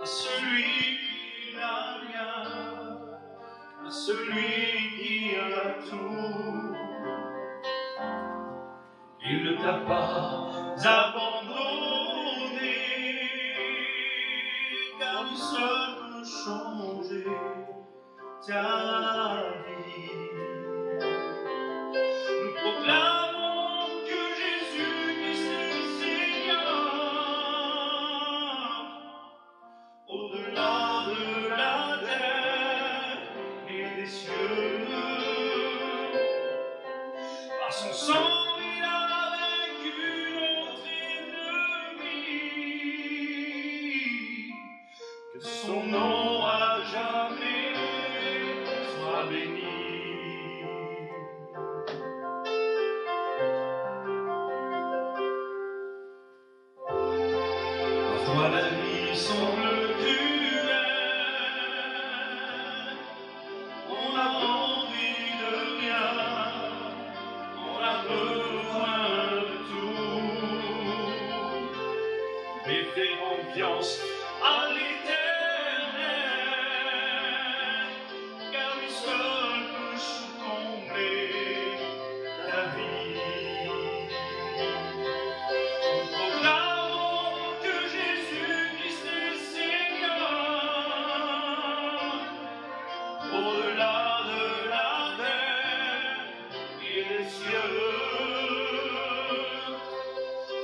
celui qui n'a rien, à celui qui a tout. Il ne t'a pas abandonné, car lui seul peut changer ta vie. Nous proclamons que Jésus-Christ est Seigneur, au-delà de la terre et des cieux. Par son sang, il a vaincu notre ennemi. Que son nom à jamais soit béni. Parfois la vie semble cruelle, on a envie de rien, on a besoin de tout. Mais fais confiance à l'Éternel, car lui seul peut combler ta vie. Nous proclamons que Jésus-Christ est Seigneur, au-delà de la terre et des cieux.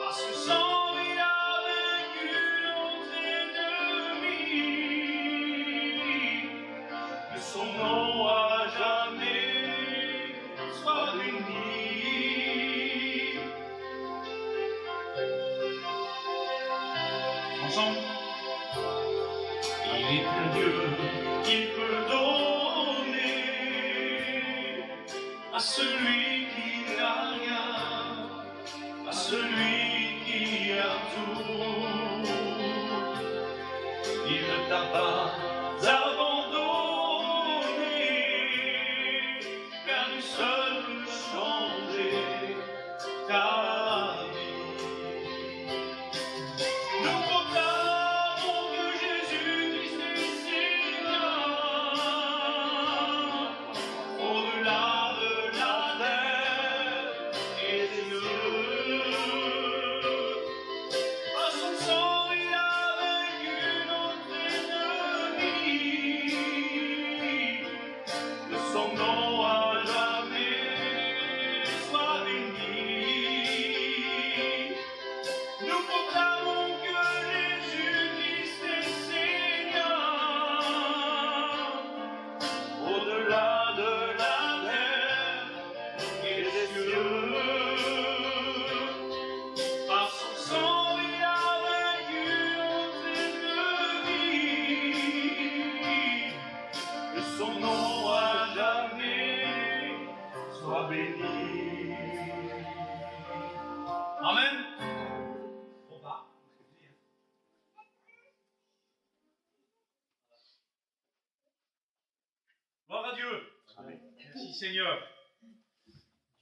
Par son sang, il a vaincu notre ennemi. Que son nom à jamais soit béni. Ensemble, il est un Dieu qui peut donner à celui qui n'a rien, à celui qui a tout. Il ne t'a pas abandonné, car lui seul peut changer ta vie. Nous proclamons que Jésus-Christ est Seigneur, au-delà de la terre et des cieux. Par son sang, il a vaincu notre ennemi. Que son nom à jamais soit béni. Nous proclamons que Jésus-Christ est Seigneur, au-delà de la terre et des cieux. Par son sang, il a vaincu notre ennemi. Que son nom à jamais soit béni. Amen. Gloire à Dieu. Amen. Merci Seigneur.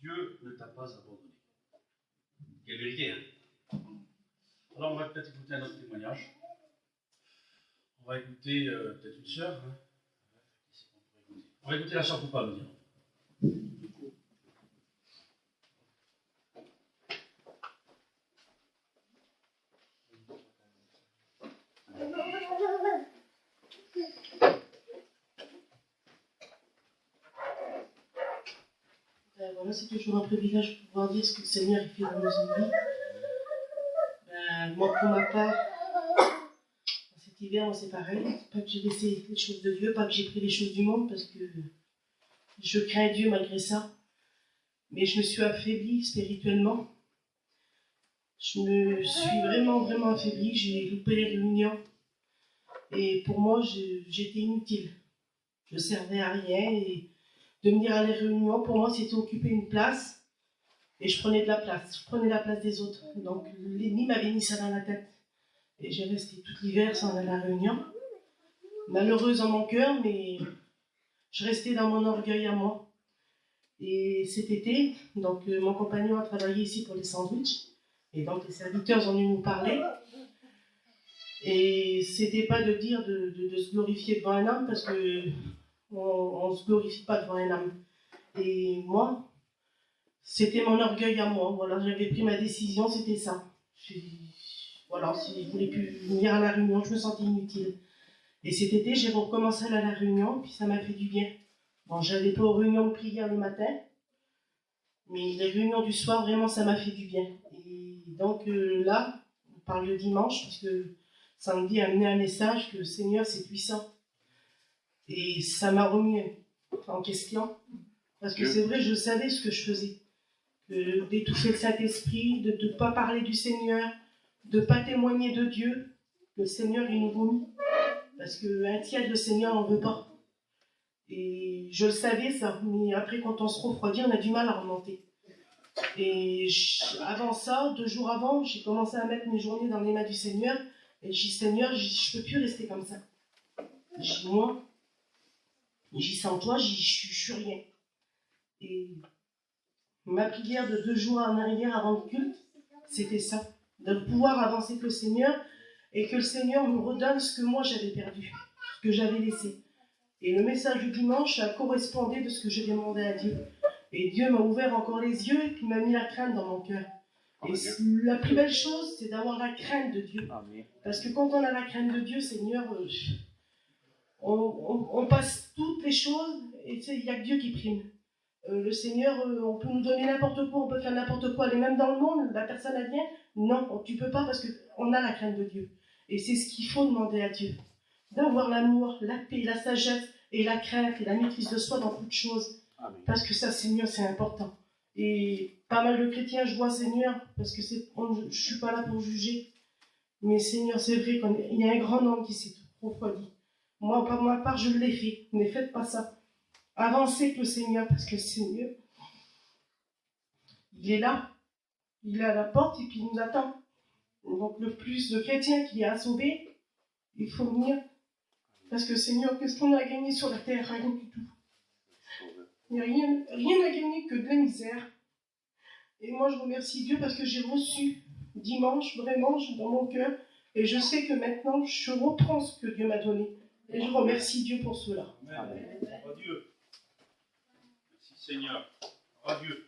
Dieu ne t'a pas abandonné. Quelle vérité, hein? Alors on va peut-être écouter un autre témoignage. On va écouter peut-être une sœur. Hein? On va écouter la sœur Poupa nous dire. Voilà, c'est toujours un privilège de pouvoir dire ce que le Seigneur fait dans nos vies. Moi, pour ma part, cet hiver, moi, c'est pareil. Pas que j'ai laissé les choses de Dieu, pas que j'ai pris les choses du monde, parce que je crains Dieu malgré ça. Mais je me suis affaiblie spirituellement. Je me suis vraiment, vraiment affaiblie. J'ai loupé les réunions. Et pour moi, j'étais inutile. Je ne servais à rien. Et de venir à les réunions, pour moi, c'était occuper une place. Et je prenais de la place. Je prenais la place des autres. Donc, l'ennemi m'avait mis ça dans la tête. Et j'ai resté tout l'hiver sans aller à la réunion. Malheureuse en mon cœur, mais je restais dans mon orgueil à moi. Et cet été, donc, mon compagnon a travaillé ici pour les sandwichs. Et donc, les serviteurs ont dû nous parler. Et c'était pas de dire de se glorifier devant un homme, parce que on se glorifie pas devant un homme. Et moi, c'était mon orgueil à moi. Voilà, j'avais pris ma décision, c'était ça. Voilà, si je voulais plus venir à la réunion, je me sentais inutile. Et cet été, j'ai recommencé à aller à la réunion, puis ça m'a fait du bien. Bon, j'allais pas aux réunions de prière le matin, mais les réunions du soir, vraiment, ça m'a fait du bien. Et donc là, on parle le dimanche, parce que samedi a amené un message que le Seigneur, c'est puissant. Et ça m'a remis en question. Parce que c'est vrai, je savais ce que je faisais. D'étouffer le Saint-Esprit, de ne pas parler du Seigneur, de ne pas témoigner de Dieu. Le Seigneur, il nous vomit. Parce qu'un tiers, le Seigneur n'en veut pas. Et je le savais, ça. Mais après, quand on se refroidit, on a du mal à remonter. Et avant ça, 2 jours avant, j'ai commencé à mettre mes journées dans les mains du Seigneur. Et j'ai dit, Seigneur, je ne peux plus rester comme ça. J'ai dit, moi, j'ai dit, sans toi, je suis rien. Et ma prière de 2 jours en arrière avant le culte, c'était ça. De pouvoir avancer avec le Seigneur et que le Seigneur me redonne ce que moi j'avais perdu, ce que j'avais laissé. Et le message du dimanche, ça correspondait de ce que j'ai demandé à Dieu. Et Dieu m'a ouvert encore les yeux et puis m'a mis la crainte dans mon cœur. Et la plus belle chose, c'est d'avoir la crainte de Dieu. Parce que quand on a la crainte de Dieu, Seigneur, on passe toutes les choses et tu sais, il n'y a que Dieu qui prime. Le Seigneur, on peut nous donner n'importe quoi, on peut faire n'importe quoi, aller même dans le monde, la personne elle vient. Non, tu peux pas parce qu'on a la crainte de Dieu. Et c'est ce qu'il faut demander à Dieu. D'avoir l'amour, la paix, la sagesse et la crainte et la maîtrise de soi dans toutes choses. Amen. Parce que ça, Seigneur, c'est important. Et pas mal de chrétiens, je vois, Seigneur, parce que je suis pas là pour juger. Mais Seigneur, c'est vrai qu'il y a un grand nombre qui s'est refroidi. Moi, par ma part, je l'ai fait. Ne faites pas ça. Avancez avec le Seigneur, parce que le Seigneur, il est là. Il est à la porte et puis il nous attend. Donc le plus de chrétiens qu'il y a à sauver, il faut venir. Parce que Seigneur, qu'est-ce qu'on a gagné sur la terre? Rien du tout. Il n'y a rien à gagner que de la misère. Et moi, je remercie Dieu parce que j'ai reçu dimanche, vraiment, dans mon cœur. Et je sais que maintenant, je reprends ce que Dieu m'a donné. Et je remercie Dieu pour cela. Amen. Oh Dieu. Merci Seigneur. Oh Dieu.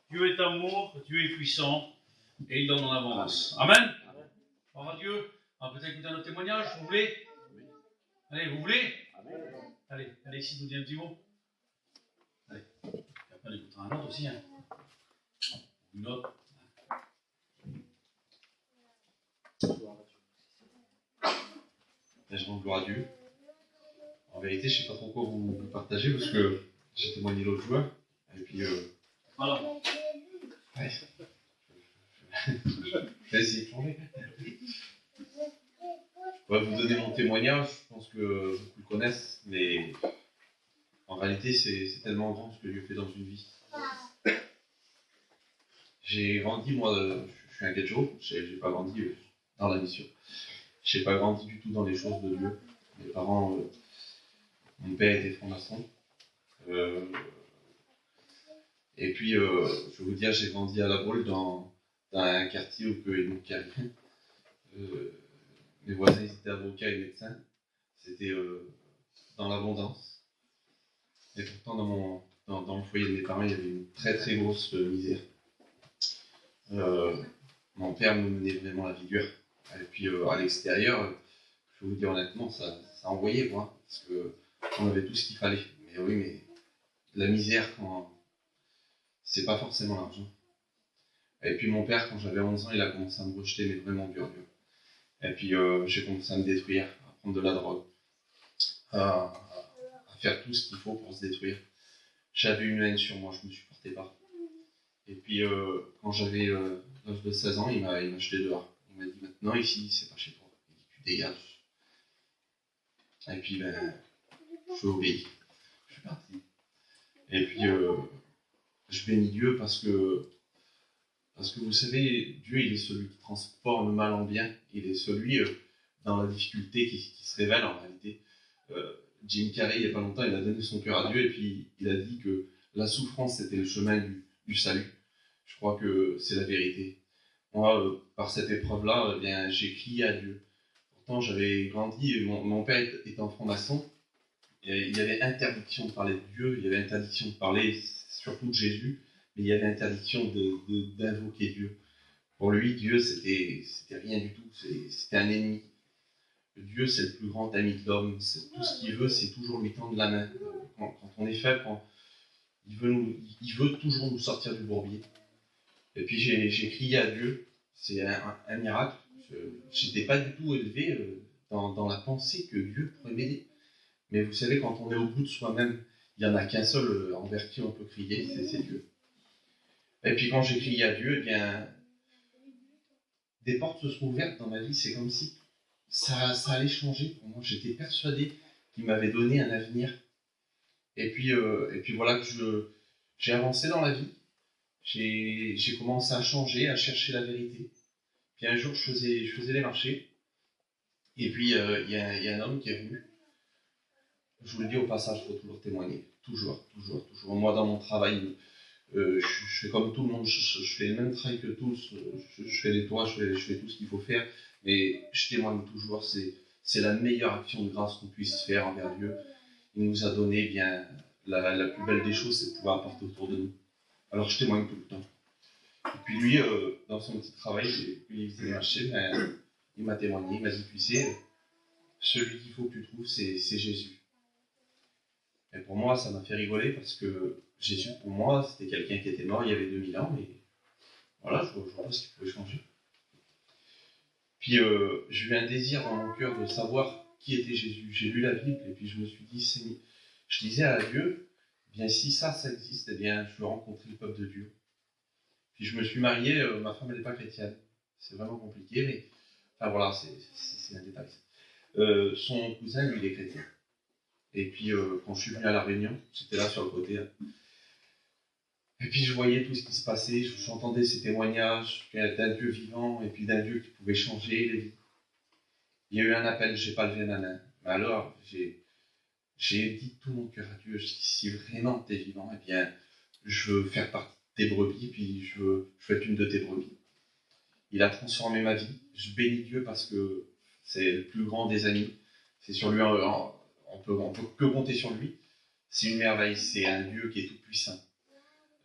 Dieu est amour, Dieu est puissant et il donne en abondance. Amen. Oh Dieu. On va peut-être écouter un autre témoignage, vous voulez? Allez, vous voulez? Allez, ici, vous dites un petit mot. Allez. Et après, on écoutera un autre aussi. Hein. Une autre. Je rends gloire à Dieu. En vérité, je ne sais pas trop quoi vous partager parce que j'ai témoigné l'autre jour. Et puis, voilà. Ouais. Je vais essayer de changer. Je vais vous donner mon témoignage. Je pense que beaucoup le connaissent, mais en réalité, c'est tellement grand ce que Dieu fait dans une vie. J'ai grandi, moi, je suis un gadjo. J'ai pas grandi dans la mission. Je n'ai pas grandi du tout dans les choses de Dieu. Mes parents, mon père était franc-maçon. Et puis, je vais vous dire, j'ai grandi à La Baule dans un quartier où il manquait rien. Mes voisins ils étaient avocats et médecins. C'était dans l'abondance. Et pourtant, dans le foyer de mes parents, il y avait une très très grosse misère. Mon père me menait vraiment la vigueur. Et puis à l'extérieur, je vais vous dire honnêtement, ça envoyait moi, parce qu'on avait tout ce qu'il fallait. Mais oui, mais la misère, c'est pas forcément l'argent. Et puis mon père, quand j'avais 11 ans, il a commencé à me rejeter, mais vraiment dur. Et puis j'ai commencé à me détruire, à prendre de la drogue, à faire tout ce qu'il faut pour se détruire. J'avais une haine sur moi, je ne me supportais pas. Et puis quand j'avais l'âge de 16 ans, il m'a jeté dehors. Il m'a dit maintenant ici, c'est pas chez toi. Il dit tu dégages. Et puis je suis obéi. Je suis parti. Et puis je bénis Dieu parce que vous savez, Dieu il est celui qui transforme le mal en bien. Il est celui dans la difficulté qui se révèle en réalité. Jim Carrey, il n'y a pas longtemps, il a donné son cœur à Dieu et puis il a dit que la souffrance c'était le chemin du salut. Je crois que c'est la vérité. Moi, par cette épreuve-là, j'ai crié à Dieu pour pourtant j'avais grandi, et mon père était en franc-maçon, et il y avait interdiction de parler de Dieu, il y avait interdiction de parler surtout de Jésus, mais il y avait interdiction d'invoquer Dieu. Pour lui, Dieu, c'était rien du tout, c'était un ennemi. Dieu, c'est le plus grand ami de l'homme, tout ce qu'il veut, c'est toujours lui tendre la main. Quand on est faible, il veut toujours nous sortir du bourbier. Et puis j'ai crié à Dieu, c'est un miracle. Je n'étais pas du tout élevé dans la pensée que Dieu pourrait m'aider. Mais vous savez, quand on est au bout de soi-même, il n'y en a qu'un seul envers qui on peut crier, c'est Dieu. Et puis quand j'ai crié à Dieu, eh bien, des portes se sont ouvertes dans ma vie, c'est comme si ça allait changer pour moi. J'étais persuadé qu'il m'avait donné un avenir. Et puis voilà que j'ai avancé dans la vie. J'ai commencé à changer, à chercher la vérité. Puis un jour, je faisais les marchés. Et puis, il y a un homme qui est venu. Je vous le dis au passage, il faut toujours témoigner. Toujours. Moi, dans mon travail, je fais comme tout le monde. Je fais le même travail que tous. Je fais les toits, je fais tout ce qu'il faut faire. Mais je témoigne toujours. C'est la meilleure action de grâce qu'on puisse faire envers Dieu. Il nous a donné bien la plus belle des choses, c'est de pouvoir apporter autour de nous. Alors je témoigne tout le temps. Et puis lui, dans son petit travail, il faisait les marchés, il m'a témoigné, il m'a dit, tu sais, celui qu'il faut que tu trouves, c'est Jésus. Et pour moi, ça m'a fait rigoler parce que Jésus, pour moi, c'était quelqu'un qui était mort il y avait 2000 ans, mais voilà, je vois pas ce qu'il pouvait changer. Puis j'ai eu un désir dans mon cœur de savoir qui était Jésus. J'ai lu la Bible et puis je me suis dit, je disais à Dieu, eh bien si ça existe, eh bien je veux rencontrer le peuple de Dieu. Puis je me suis marié, ma femme elle n'est pas chrétienne. C'est vraiment compliqué, mais enfin voilà, c'est un détail. Son cousin, lui, il est chrétien. Et puis quand je suis venu à La Réunion, j'étais là sur le côté. Hein. Et puis je voyais tout ce qui se passait, j'entendais ces témoignages d'un Dieu vivant et puis d'un Dieu qui pouvait changer les vies. Il y a eu un appel, je n'ai pas levé ma main. Mais alors, j'ai dit tout mon cœur à Dieu, si vraiment tu es vivant, eh bien, je veux faire partie de tes brebis, et puis je veux être une de tes brebis. Il a transformé ma vie. Je bénis Dieu parce que c'est le plus grand des amis. C'est sur lui, on peut que compter sur lui. C'est une merveille, c'est un Dieu qui est tout puissant.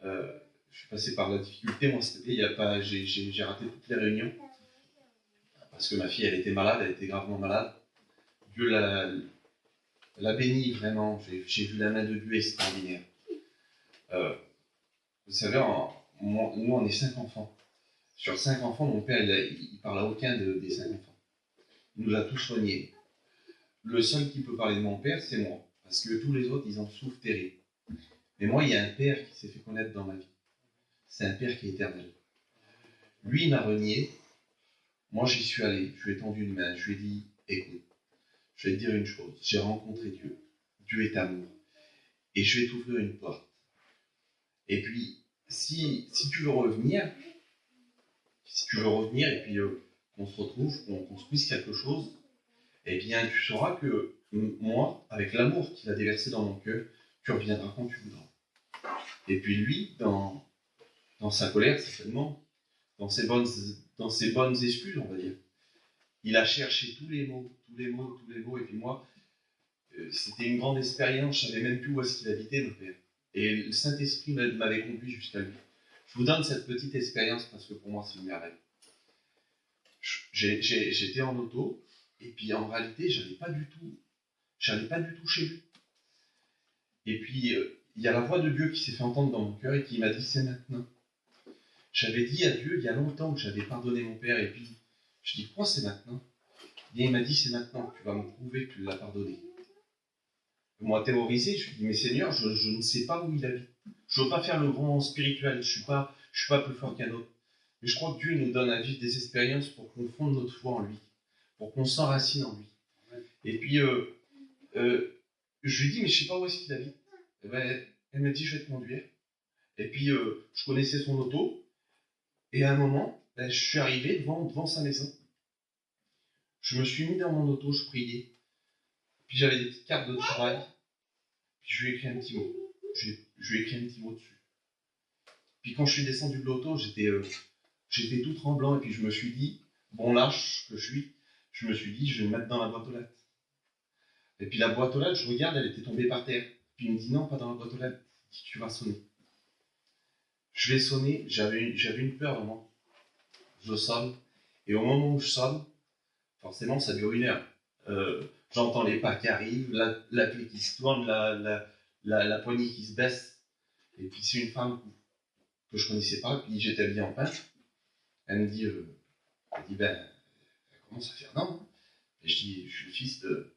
Je suis passé par la difficulté, moi cet été, j'ai raté toutes les réunions parce que ma fille elle était malade, elle était gravement malade. Dieu l'a bénie vraiment, j'ai vu la main de Dieu extraordinaire. Vous savez, nous on est 5 enfants. Sur 5 enfants, mon père il parle à aucun des 5 enfants. Il nous a tous soignés. Le seul qui peut parler de mon père, c'est moi, parce que tous les autres ils en souffrent terrible. Mais moi, il y a un père qui s'est fait connaître dans ma vie. C'est un père qui est éternel. Lui, il m'a renié. Moi, j'y suis allé. Je lui ai tendu une main. Je lui ai dit, écoute, je vais te dire une chose. J'ai rencontré Dieu. Dieu est amour. Et je vais t'ouvrir une porte. Et puis, si tu veux revenir, et puis qu'on se retrouve, qu'on construise quelque chose, eh bien, tu sauras que moi, avec l'amour qu'il a déversé dans mon cœur, tu reviendras quand tu voudras. Et puis lui, dans sa colère, certainement, dans ses bonnes excuses, on va dire, il a cherché tous les mots, et puis moi, c'était une grande expérience, je ne savais même plus où est-ce qu'il habitait, mon père. Et le Saint-Esprit m'avait conduit jusqu'à lui. Je vous donne cette petite expérience parce que pour moi, c'est une merveille. J'étais en auto, et puis en réalité, j'allais pas du tout chez lui. Et puis, il y a la voix de Dieu qui s'est fait entendre dans mon cœur et qui m'a dit, c'est maintenant. J'avais dit à Dieu, il y a longtemps que j'avais pardonné mon père, et puis, je dis, pourquoi c'est maintenant? Et il m'a dit, c'est maintenant, tu vas me prouver que tu l'as pardonné. Moi, terrorisé, je lui ai dit, mais Seigneur, je ne sais pas où il habite. Je ne veux pas faire le grand spirituel, je suis pas plus fort qu'un autre. Mais je crois que Dieu nous donne à vivre des expériences pour qu'on fonde notre foi en lui, pour qu'on s'enracine en lui. Et puis, je lui ai dit, mais je ne sais pas où est-ce qu'il habite. Et ben, elle m'a dit, je vais te conduire. Et puis, je connaissais son auto. Et à un moment, je suis arrivé devant sa maison. Je me suis mis dans mon auto, je priais. Puis j'avais des petites cartes de travail. Puis je lui ai écrit un petit mot. Je lui ai écrit un petit mot dessus. Puis quand je suis descendu de l'auto, j'étais tout tremblant. Et puis je me suis dit, bon lâche que je suis, je me suis dit, je vais me mettre dans la boîte aux lettres. Et puis la boîte aux lettres, je regarde, elle était tombée par terre. Puis il me dit, non, pas dans la boîte aux lettres. Il dit, tu vas sonner. Je vais sonner, j'avais une peur vraiment. Je sonne, et au moment où je sonne, forcément ça dure 1 heure. J'entends les pas qui arrivent, la clé qui se tourne, la poignée qui se baisse. Et puis c'est une femme que je connaissais pas, puis j'étais habillé en peintre. Elle me dit, ben, elle commence à faire non. Et je dis, je suis le fils de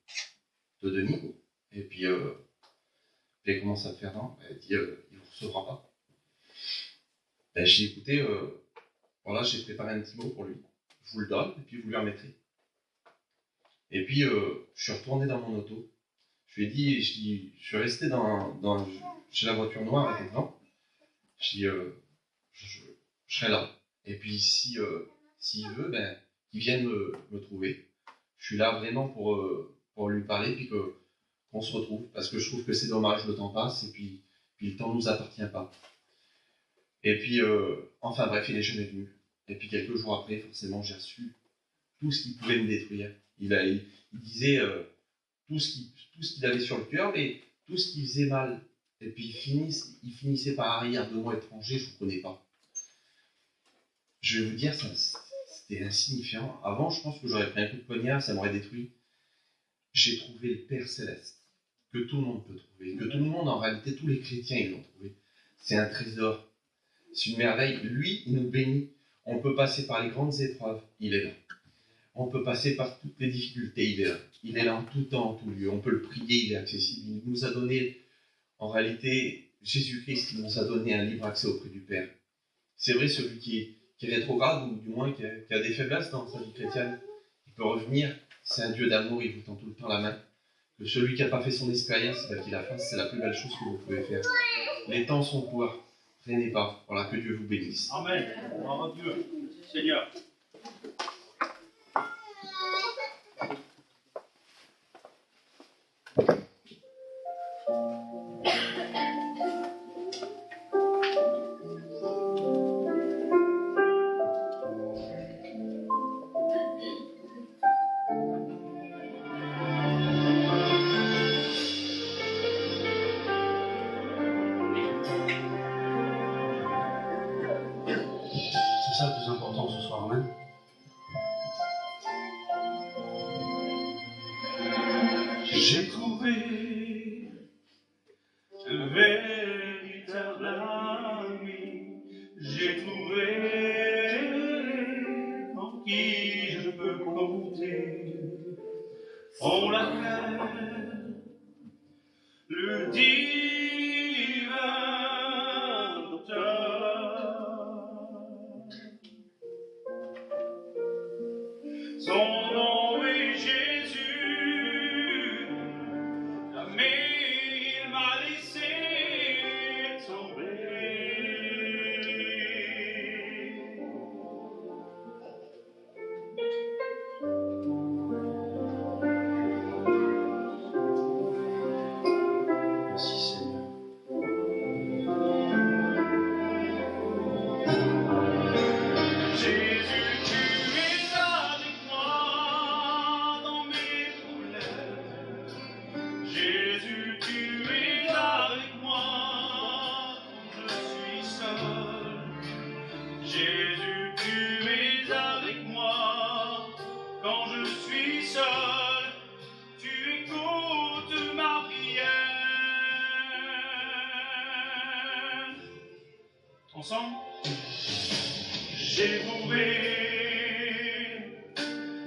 Denis. Quoi. Et puis elle commence à faire non. Elle dit, il vous recevra pas. Ben, j'ai écouté, voilà, j'ai préparé un petit mot pour lui. Je vous le donne, et puis vous lui remettrez. Et puis je suis retourné dans mon auto. Je lui ai dit, je suis resté chez la voiture noire avec dedans. Je dis, je serai là. Et puis s'il veut, ben, qu'il vienne me trouver. Je suis là vraiment pour lui parler, puis qu'on se retrouve. Parce que je trouve que c'est dommage, le temps passe, et puis le temps ne nous appartient pas. Et puis, enfin bref, il est jamais venu. Et puis quelques jours après, forcément, j'ai reçu tout ce qui pouvait me détruire. Il disait tout ce qu'il avait sur le cœur, mais tout ce qui faisait mal. Et puis il finissait par arrière de moi étranger, je ne vous connais pas. Je vais vous dire, c'était insignifiant. Avant, je pense que j'aurais pris un coup de poignard, ça m'aurait détruit. J'ai trouvé le Père Céleste, que tout le monde peut trouver, que tout le monde, en réalité, tous les chrétiens, ils l'ont trouvé. C'est un trésor. C'est une merveille. Lui, il nous bénit. On peut passer par les grandes épreuves, il est là. On peut passer par toutes les difficultés, il est là. Il est là en tout temps, en tout lieu. On peut le prier, il est accessible. Il nous a donné, en réalité, Jésus-Christ, il nous a donné un libre accès auprès du Père. C'est vrai, celui qui est rétrograde, ou du moins qui a des faiblesses dans sa vie chrétienne, il peut revenir. C'est un Dieu d'amour, il vous tend tout le temps la main. Que celui qui n'a pas fait son expérience, qu'il la fasse, c'est la plus belle chose que vous pouvez faire. Les temps sont courts. Traînez pas. Voilà, que Dieu vous bénisse. Amen. Bravo Dieu. Seigneur. C'est ça le plus important ce soir, amen. J'ai trouvé un véritable ami. J'ai trouvé en qui je peux compter. En la terre, le divin auteur. Son nom est Jésus, mais il m'a laissé tomber. Merci Seigneur. Jésus, tu es avec moi dans mes douleurs. Jésus, tu es avec moi quand je suis seul. Jésus, tu es avec moi quand je suis seul. Tu écoutes ma prière. Ensemble. J'ai trouvé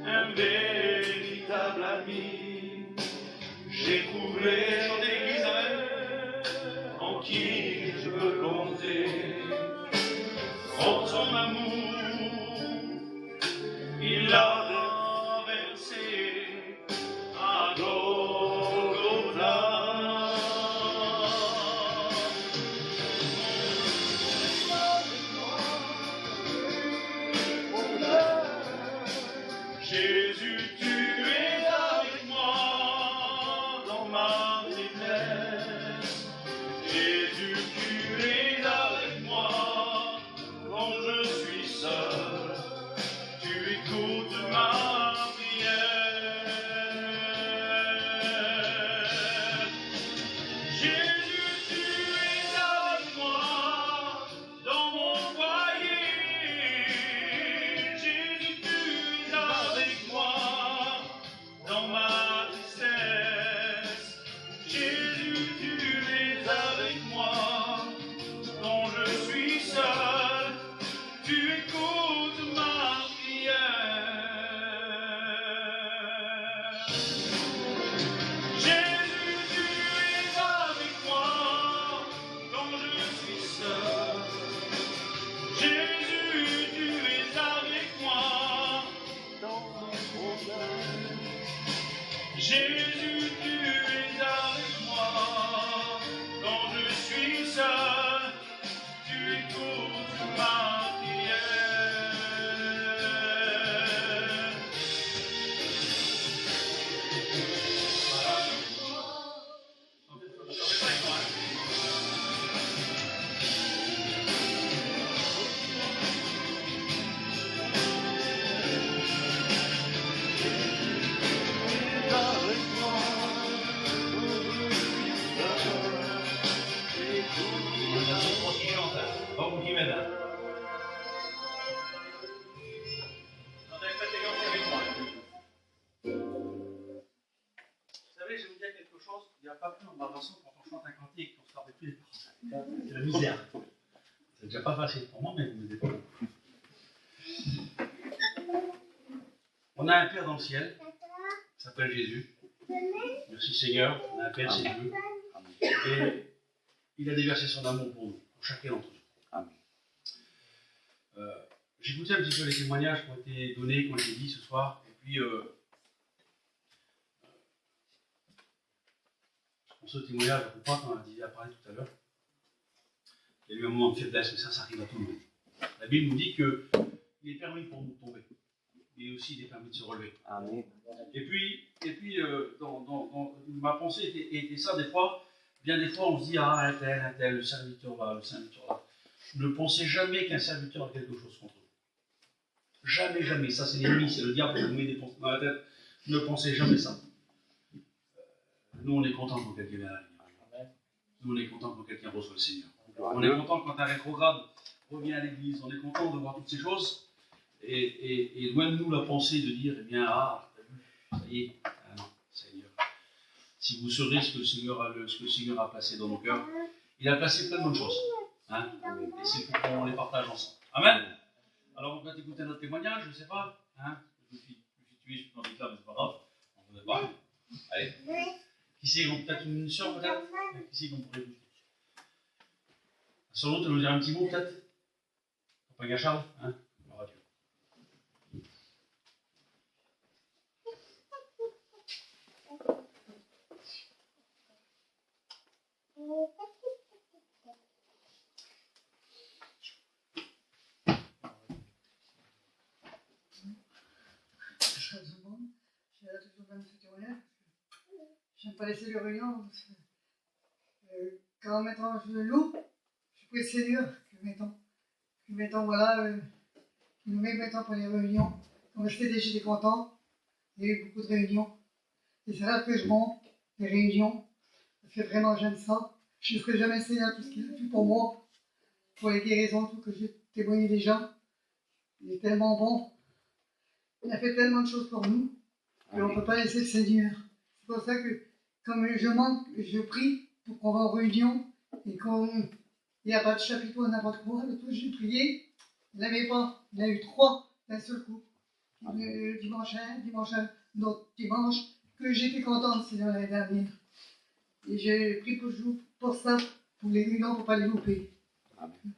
un véritable ami. J'ai trouvé en qui je peux compter. En son amour, il a versé à Golgotha. Jésus, tu es avec moi dans ma faiblesse. Jésus, tu es avec moi quand je suis seul. Tu écoutes ma prière. Jésus, tu es avec moi. Quand je suis seul, tu écoutes ma prière. Pas vous qui m'aide. Vous savez, je vais vous dire quelque chose, il n'y a pas plus embarrassant quand on chante un cantique qu'on se rappelle plus les paroles. C'est la misère. C'est déjà pas facile pour moi, mais vous m'aidez pas beaucoup. On a un Père dans le ciel, qui s'appelle Jésus. Merci Seigneur, on a un Père, c'est Dieu. Et il a déversé son amour pour nous, pour chacun d'entre nous. Amen. J'ai écouté un petit peu les témoignages qui ont été donnés, qui ont été dit ce soir, et puis pour ce témoignage, je comprends quand on a parlé tout à l'heure, il y a eu un moment de faiblesse, mais ça arrive à tout le monde. La Bible nous dit qu'il est permis pour nous de tomber, mais aussi il est permis de se relever. Amen. Et puis dans ma pensée était ça, des fois, bien des fois on se dit, ah, un tel, le serviteur là. Ne pensez jamais qu'un serviteur a quelque chose contre vous. Jamais, jamais. Ça, c'est l'ennemi, c'est le diable qui vous met des pensées dans la tête. Ne pensez jamais ça. Nous, on est content quand quelqu'un vient à la lumière. Nous, on est content quand quelqu'un reçoit le Seigneur. On est content quand un rétrograde revient à l'église. On est content de voir toutes ces choses. Et loin de nous la pensée de dire, eh bien, ah, t'as vu, ça y est. Ah non, Seigneur. Si vous saurez ce que le Seigneur a placé dans nos cœurs, il a placé plein de bonnes choses. Hein, et c'est pour qu'on les partage ensemble. Amen. Alors on va écouter notre témoignage, je ne sais pas. Hein, je suis tué, je suis dans des claves, mais c'est pas grave. On ne pas. Allez. Qui c'est, peut-être une soeur peut-être. Qui c'est qu'on pourrait écouter? Sur l'autre, tu nous dire un petit mot peut-être. Papa Charles, hein, la radio. J'aime pas laisser les réunions. Quand maintenant je le loue, je prie le Seigneur que mettons voilà, qu'il nous met maintenant pour les réunions. Comme j'étais content, il y a eu beaucoup de réunions. Et c'est là que je monte, les réunions, parce que vraiment j'aime ça. Je ne ferai jamais Seigneur tout ce qu'il a fait pour moi, pour les guérisons, tout que j'ai témoigné des gens. Il est tellement bon. Il a fait tellement de choses pour nous qu'on ne peut pas laisser le Seigneur. C'est pour ça que, comme je monte, je prie pour qu'on va en réunion et qu'il n'y a pas de chapiteau, n'importe quoi. Le tout, j'ai prié, il n'avait pas. Il a eu 3 d'un seul coup. Dimanche, l'autre dimanche, que j'étais contente, Seigneur, l'année dernière. Et j'ai pris pour ça, pour les réunions, pour ne pas les louper. Amen.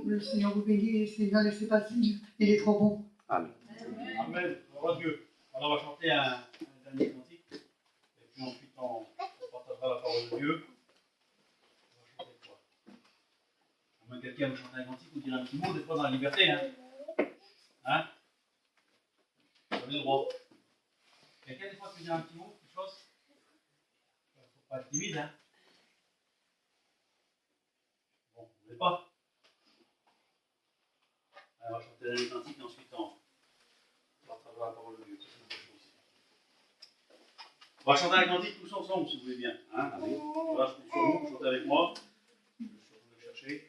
Le Seigneur vous bénit, le Seigneur, laissez passer, il est trop bon. Amen. Amen. Gloire à Dieu. Alors on va chanter un dernier cantique. Et puis ensuite on partagera la parole de Dieu. On va chanter quoi? À moins que quelqu'un veut chanter un cantique ou dire un petit mot, des fois dans la liberté. Hein? Vous avez le droit. Quelqu'un des fois peut dire un petit mot, quelque chose? Il ne faut pas être timide. Hein? Bon, vous ne voulez pas? Alors, on va chanter un dernier cantique et ensuite on partagera la parole de Dieu. On va chanter un cantique tous ensemble, si vous voulez bien. Hein? Allez. Voilà, je compte sur vous, chantez avec moi. Je vais le chercher.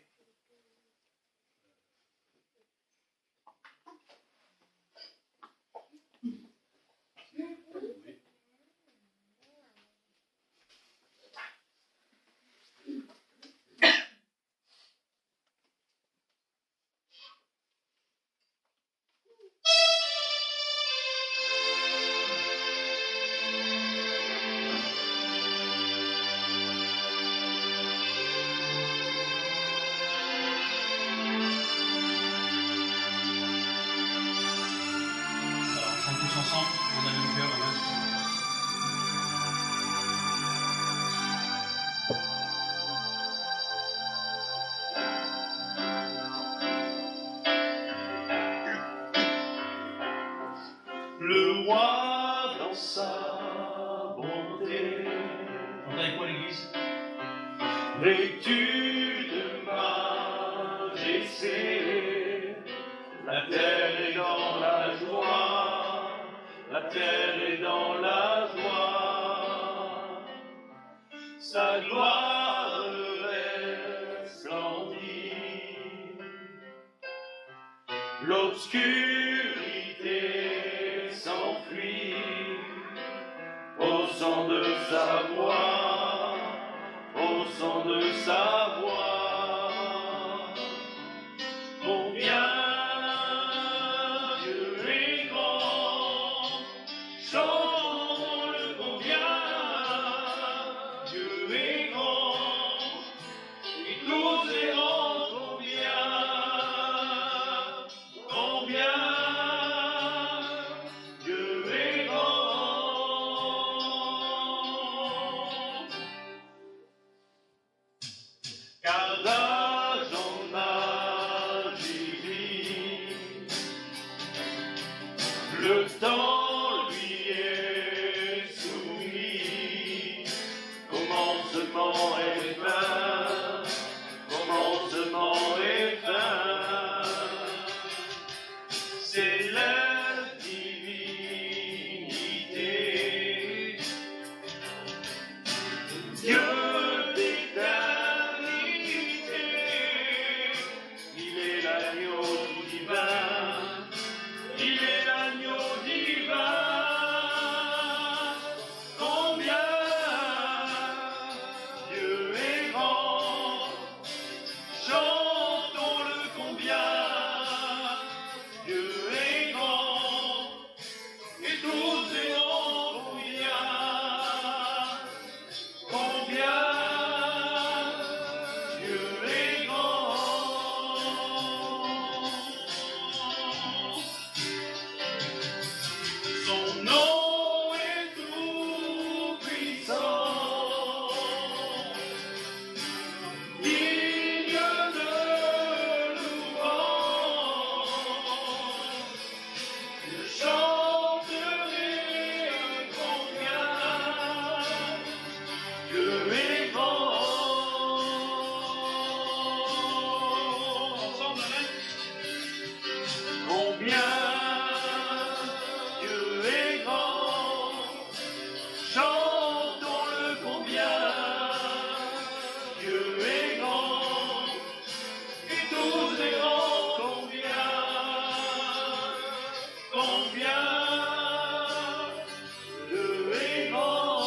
on a le cœur, Le roi dans sa bonté. on a avec quoi l'église? Vêtu de majesté, la terre est dans la joie, la terre est dans la joie. Sa gloire resplendit, l'obscurité s'enfuit au son de sa voix, au son de sa voix. Combien Dieu est grand, chantons-le combien Dieu est grand, et tous verront combien Dieu est grand. Car d'âge en âge il vit, le temps lui est soumis, commencement et fin, commencement et fin, c'est la divinité, Dieu d'éternité, il est l'agneau divin, il est l'agneau divin. Combien Dieu est grand, chantons-le combien Dieu est grand, et tous verront combien Dieu est grand. Son nom est tout puissant, digne de louange. Je chanterai combien Dieu est grand. Ensemble, hein? Combien Dieu est grand, chantons-le combien Dieu est grand, et tous verront combien Dieu est grand.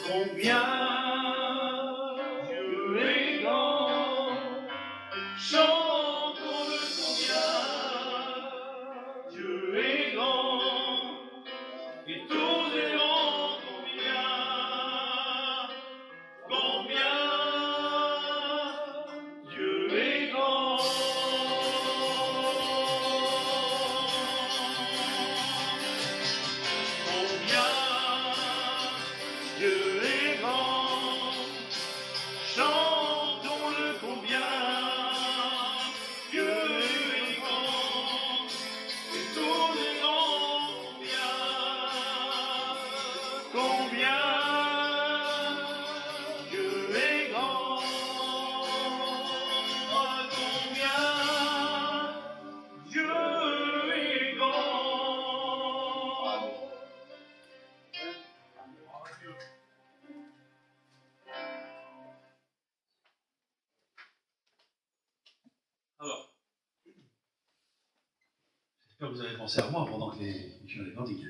Combien Dieu est grand, chantons-le combien Dieu est grand, et tous verront combien Dieu est grand. Combien Dieu est grand, chantons-le combien Dieu est grand, et tous verront combien Dieu est grand. Combien Dieu est grand. Alors, j'espère que vous avez pensé à moi pendant que les missions des cantiques.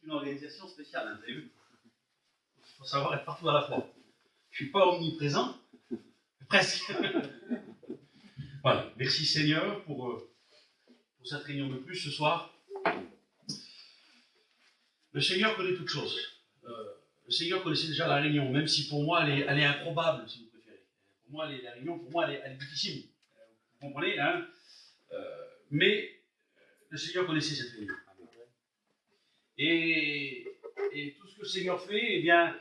Une organisation spéciale, hein, vous avez vu. Il faut savoir être partout à la fois. Je ne suis pas omniprésent, mais presque. Voilà, merci Seigneur pour cette réunion de plus ce soir. Le Seigneur connaît toutes choses. le Seigneur connaissait déjà la réunion, même si pour moi elle est improbable, si vous préférez. Pour moi, la réunion, elle est difficile. Vous comprenez, hein? Mais le Seigneur connaissait cette réunion. Et tout ce que le Seigneur fait, eh bien,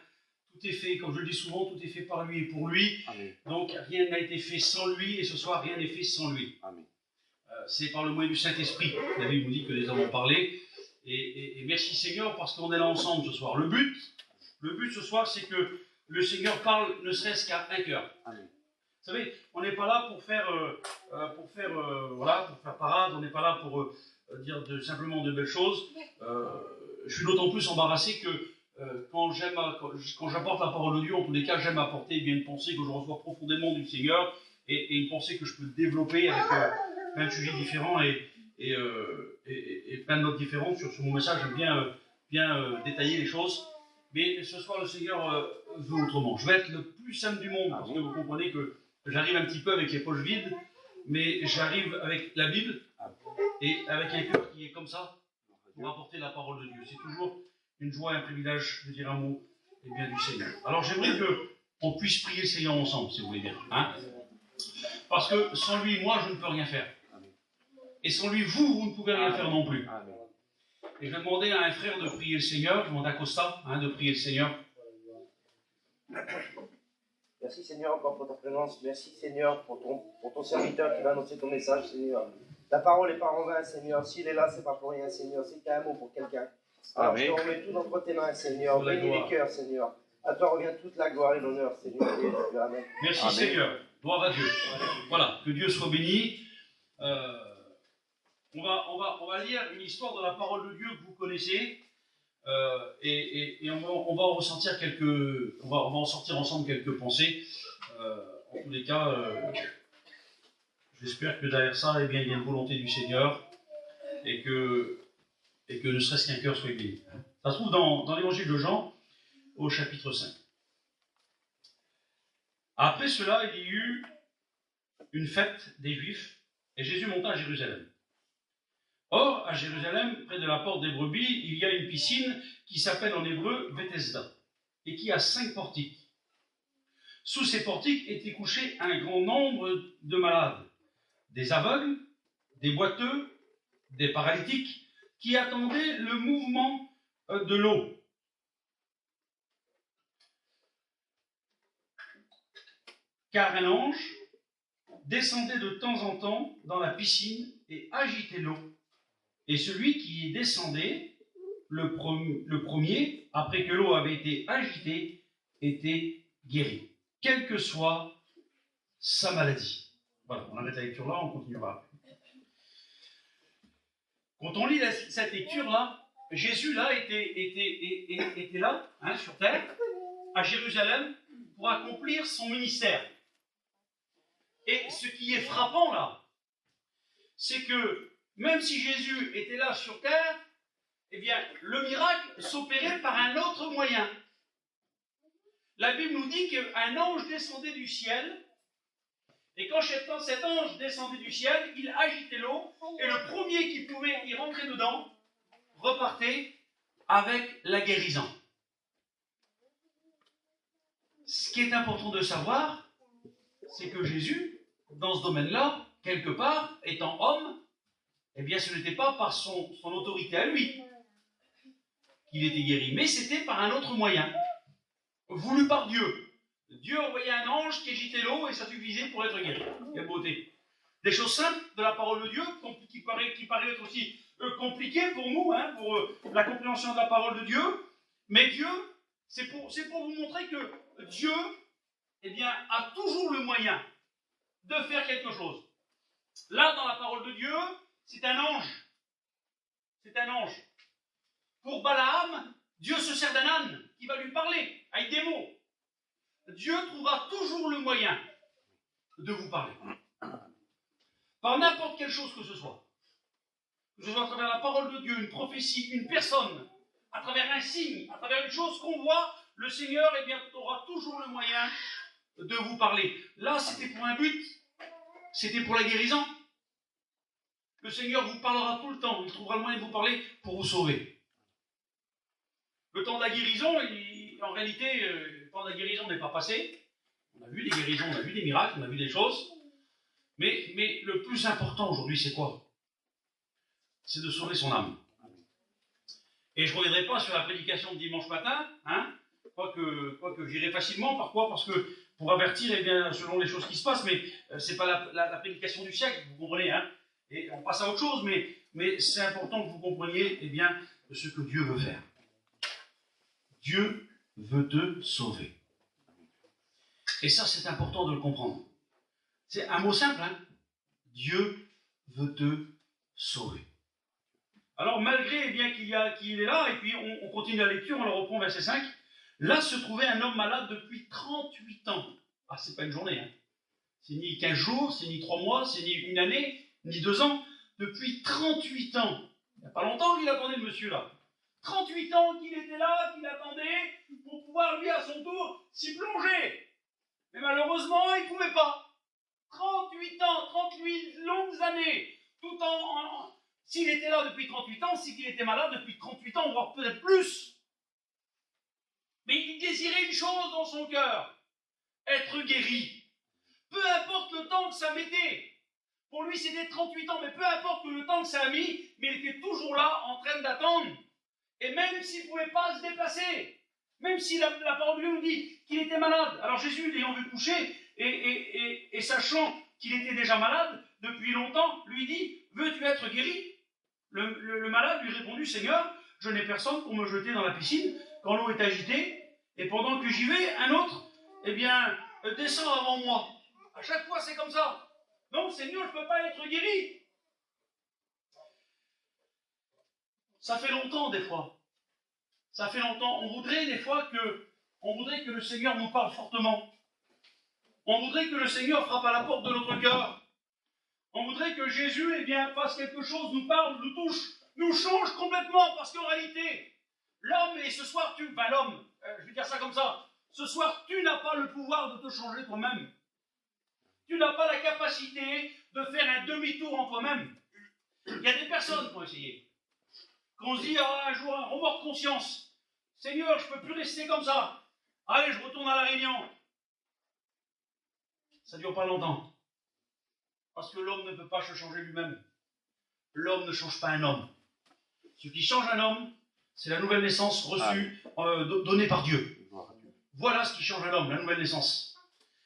tout est fait, comme je le dis souvent, tout est fait par lui et pour lui. Amen. Donc rien n'a été fait sans lui, et ce soir, rien n'est fait sans lui. Amen. C'est par le moyen du Saint-Esprit. La Bible nous dit que les hommes ont parlé. Et merci Seigneur, parce qu'on est là ensemble ce soir. Le but ce soir, c'est que le Seigneur parle ne serait-ce qu'à un cœur. Amen. Vous savez, on n'est pas là pour faire parade, on n'est pas là pour dire simplement de belles choses. Je suis d'autant plus embarrassé que quand j'apporte la parole de Dieu, en tous les cas, j'aime apporter une pensée que je reçois profondément du Seigneur et une pensée que je peux développer avec plein de sujets différents et plein de notes différentes sur mon message. J'aime bien détailler les choses. Mais ce soir, le Seigneur veut autrement. Je vais être le plus simple du monde, parce que vous comprenez que j'arrive un petit peu avec les poches vides, mais j'arrive avec la Bible et avec un cœur qui est comme ça pour apporter la parole de Dieu. C'est toujours une joie et un privilège de dire un mot du Seigneur. Alors j'aimerais qu'on puisse prier le Seigneur ensemble, si vous voulez bien. Hein? Parce que sans lui, moi, je ne peux rien faire. Et sans lui, vous ne pouvez rien faire non plus. Et je vais demander à un frère de prier le Seigneur, je demande à Costa de prier le Seigneur. Merci Seigneur encore pour ta présence. Merci Seigneur pour ton serviteur qui va annoncer ton message, Seigneur. Ta parole n'est pas en vain, Seigneur. S'il est là, c'est pas pour rien, Seigneur. C'est qu'un mot pour quelqu'un. Alors je te remets tout entre tes mains, Seigneur. Bénis les cœurs, Seigneur. À toi revient toute la gloire et l'honneur, Seigneur. Amen. Merci Amen. Seigneur. Gloire à Dieu. Voilà, que Dieu soit béni. On va lire une histoire de la parole de Dieu que vous connaissez. Et on va en ressentir on va en sortir ensemble quelques pensées. En tous les cas, j'espère que derrière ça, il y a une volonté du Seigneur et que ne serait-ce qu'un cœur soit béni. Ça se trouve dans l'évangile de Jean, au chapitre 5. Après cela, il y eut une fête des Juifs et Jésus monta à Jérusalem. Or, à Jérusalem, près de la porte des brebis, il y a une piscine qui s'appelle en hébreu Bethesda et qui a 5 portiques. Sous ces portiques étaient couchés un grand nombre de malades, des aveugles, des boiteux, des paralytiques, qui attendaient le mouvement de l'eau. Car un ange descendait de temps en temps dans la piscine et agitait l'eau. Et celui qui y descendait, le premier, après que l'eau avait été agitée, était guéri, quelle que soit sa maladie. Voilà, on arrête la lecture là, on continuera. Quand on lit cette lecture-là, Jésus là était là, sur terre, à Jérusalem, pour accomplir son ministère. Et ce qui est frappant là, c'est que même si Jésus était là sur terre, eh bien, le miracle s'opérait par un autre moyen. La Bible nous dit qu'un ange descendait du ciel, et quand cet ange descendait du ciel, il agitait l'eau, et le premier qui pouvait y rentrer dedans repartait avec la guérison. Ce qui est important de savoir, c'est que Jésus, dans ce domaine-là, quelque part, étant homme, eh bien, ce n'était pas par son autorité à lui qu'il était guéri, mais c'était par un autre moyen, voulu par Dieu. Dieu envoyait un ange qui agitait l'eau et ça suffisait pour être guéri. Quelle beauté. Des choses simples de la parole de Dieu, qui paraît être aussi compliquées pour nous, pour la compréhension de la parole de Dieu, mais Dieu, c'est pour vous montrer que Dieu, eh bien, a toujours le moyen de faire quelque chose. Là, dans la parole de Dieu, c'est un ange. C'est un ange. Pour Balaam, Dieu se sert d'un âne qui va lui parler avec des mots. Dieu trouvera toujours le moyen de vous parler. Par n'importe quelle chose que ce soit. Que ce soit à travers la parole de Dieu, une prophétie, une personne, à travers un signe, à travers une chose qu'on voit, le Seigneur, eh bien, aura toujours le moyen de vous parler. Là, c'était pour un but. C'était pour la guérison. Le Seigneur vous parlera tout le temps. Il trouvera le moyen de vous parler pour vous sauver. Le temps de la guérison, en réalité, quand la guérison n'est pas passée, on a vu des guérisons, on a vu des miracles, on a vu des choses, mais le plus important aujourd'hui, c'est quoi? C'est de sauver son âme. Et je ne reviendrai pas sur la prédication de dimanche matin, hein, quoique j'irai facilement. Pourquoi? Parce que pour avertir, eh bien, selon les choses qui se passent, mais ce n'est pas la prédication du siècle, vous comprenez, hein, et on passe à autre chose, mais c'est important que vous compreniez, eh bien, ce que Dieu veut faire. Dieu veut te sauver. Et ça, c'est important de le comprendre. C'est un mot simple, hein. Dieu veut te sauver. Alors, malgré eh bien, qu'il est là, et puis on continue la lecture, on le reprend verset 5. Là se trouvait un homme malade depuis 38 ans. Ah, c'est pas une journée, hein. C'est ni 15 jours, c'est ni 3 mois, c'est ni une année, ni 2 ans. Depuis 38 ans. Il n'y a pas longtemps qu'il attendait le monsieur là. 38 ans qu'il était là, qu'il attendait pour pouvoir lui à son tour s'y plonger. Mais malheureusement, il ne pouvait pas. 38 ans, 38 longues années, tout en s'il était là depuis 38 ans, c'est qu'il était malade depuis 38 ans, voire peut-être plus. Mais il désirait une chose dans son cœur, être guéri. Peu importe le temps que ça mettait. Pour lui, c'était 38 ans, mais peu importe le temps que ça a mis, mais il était toujours là, en train d'attendre. Et même s'il ne pouvait pas se déplacer, même si la parole de Dieu nous dit qu'il était malade. Alors Jésus, l'ayant vu coucher, et sachant qu'il était déjà malade depuis longtemps, lui dit, veux-tu être guéri? Le malade lui répondit, Seigneur, je n'ai personne pour me jeter dans la piscine quand l'eau est agitée, et pendant que j'y vais, un autre, eh bien, descend avant moi. À chaque fois, c'est comme ça. Donc, Seigneur, je ne peux pas être guéri. Ça fait longtemps, des fois. Ça fait longtemps. On voudrait, des fois, que le Seigneur nous parle fortement. On voudrait que le Seigneur frappe à la porte de notre cœur. On voudrait que Jésus, eh bien, fasse quelque chose, nous parle, nous touche, nous change complètement, parce qu'en réalité, l'homme, et ce soir, l'homme, je vais dire ça comme ça, ce soir, tu n'as pas le pouvoir de te changer toi-même. Tu n'as pas la capacité de faire un demi-tour en toi-même. Il y a des personnes qui ont essayé. Qu'on se dit, un jour, un remords de conscience. Seigneur, je ne peux plus rester comme ça. Allez, je retourne à la Réunion. Ça ne dure pas longtemps. Parce que l'homme ne peut pas se changer lui-même. L'homme ne change pas un homme. Ce qui change un homme, c'est la nouvelle naissance reçue, donnée par Dieu. Voilà ce qui change un homme, la nouvelle naissance.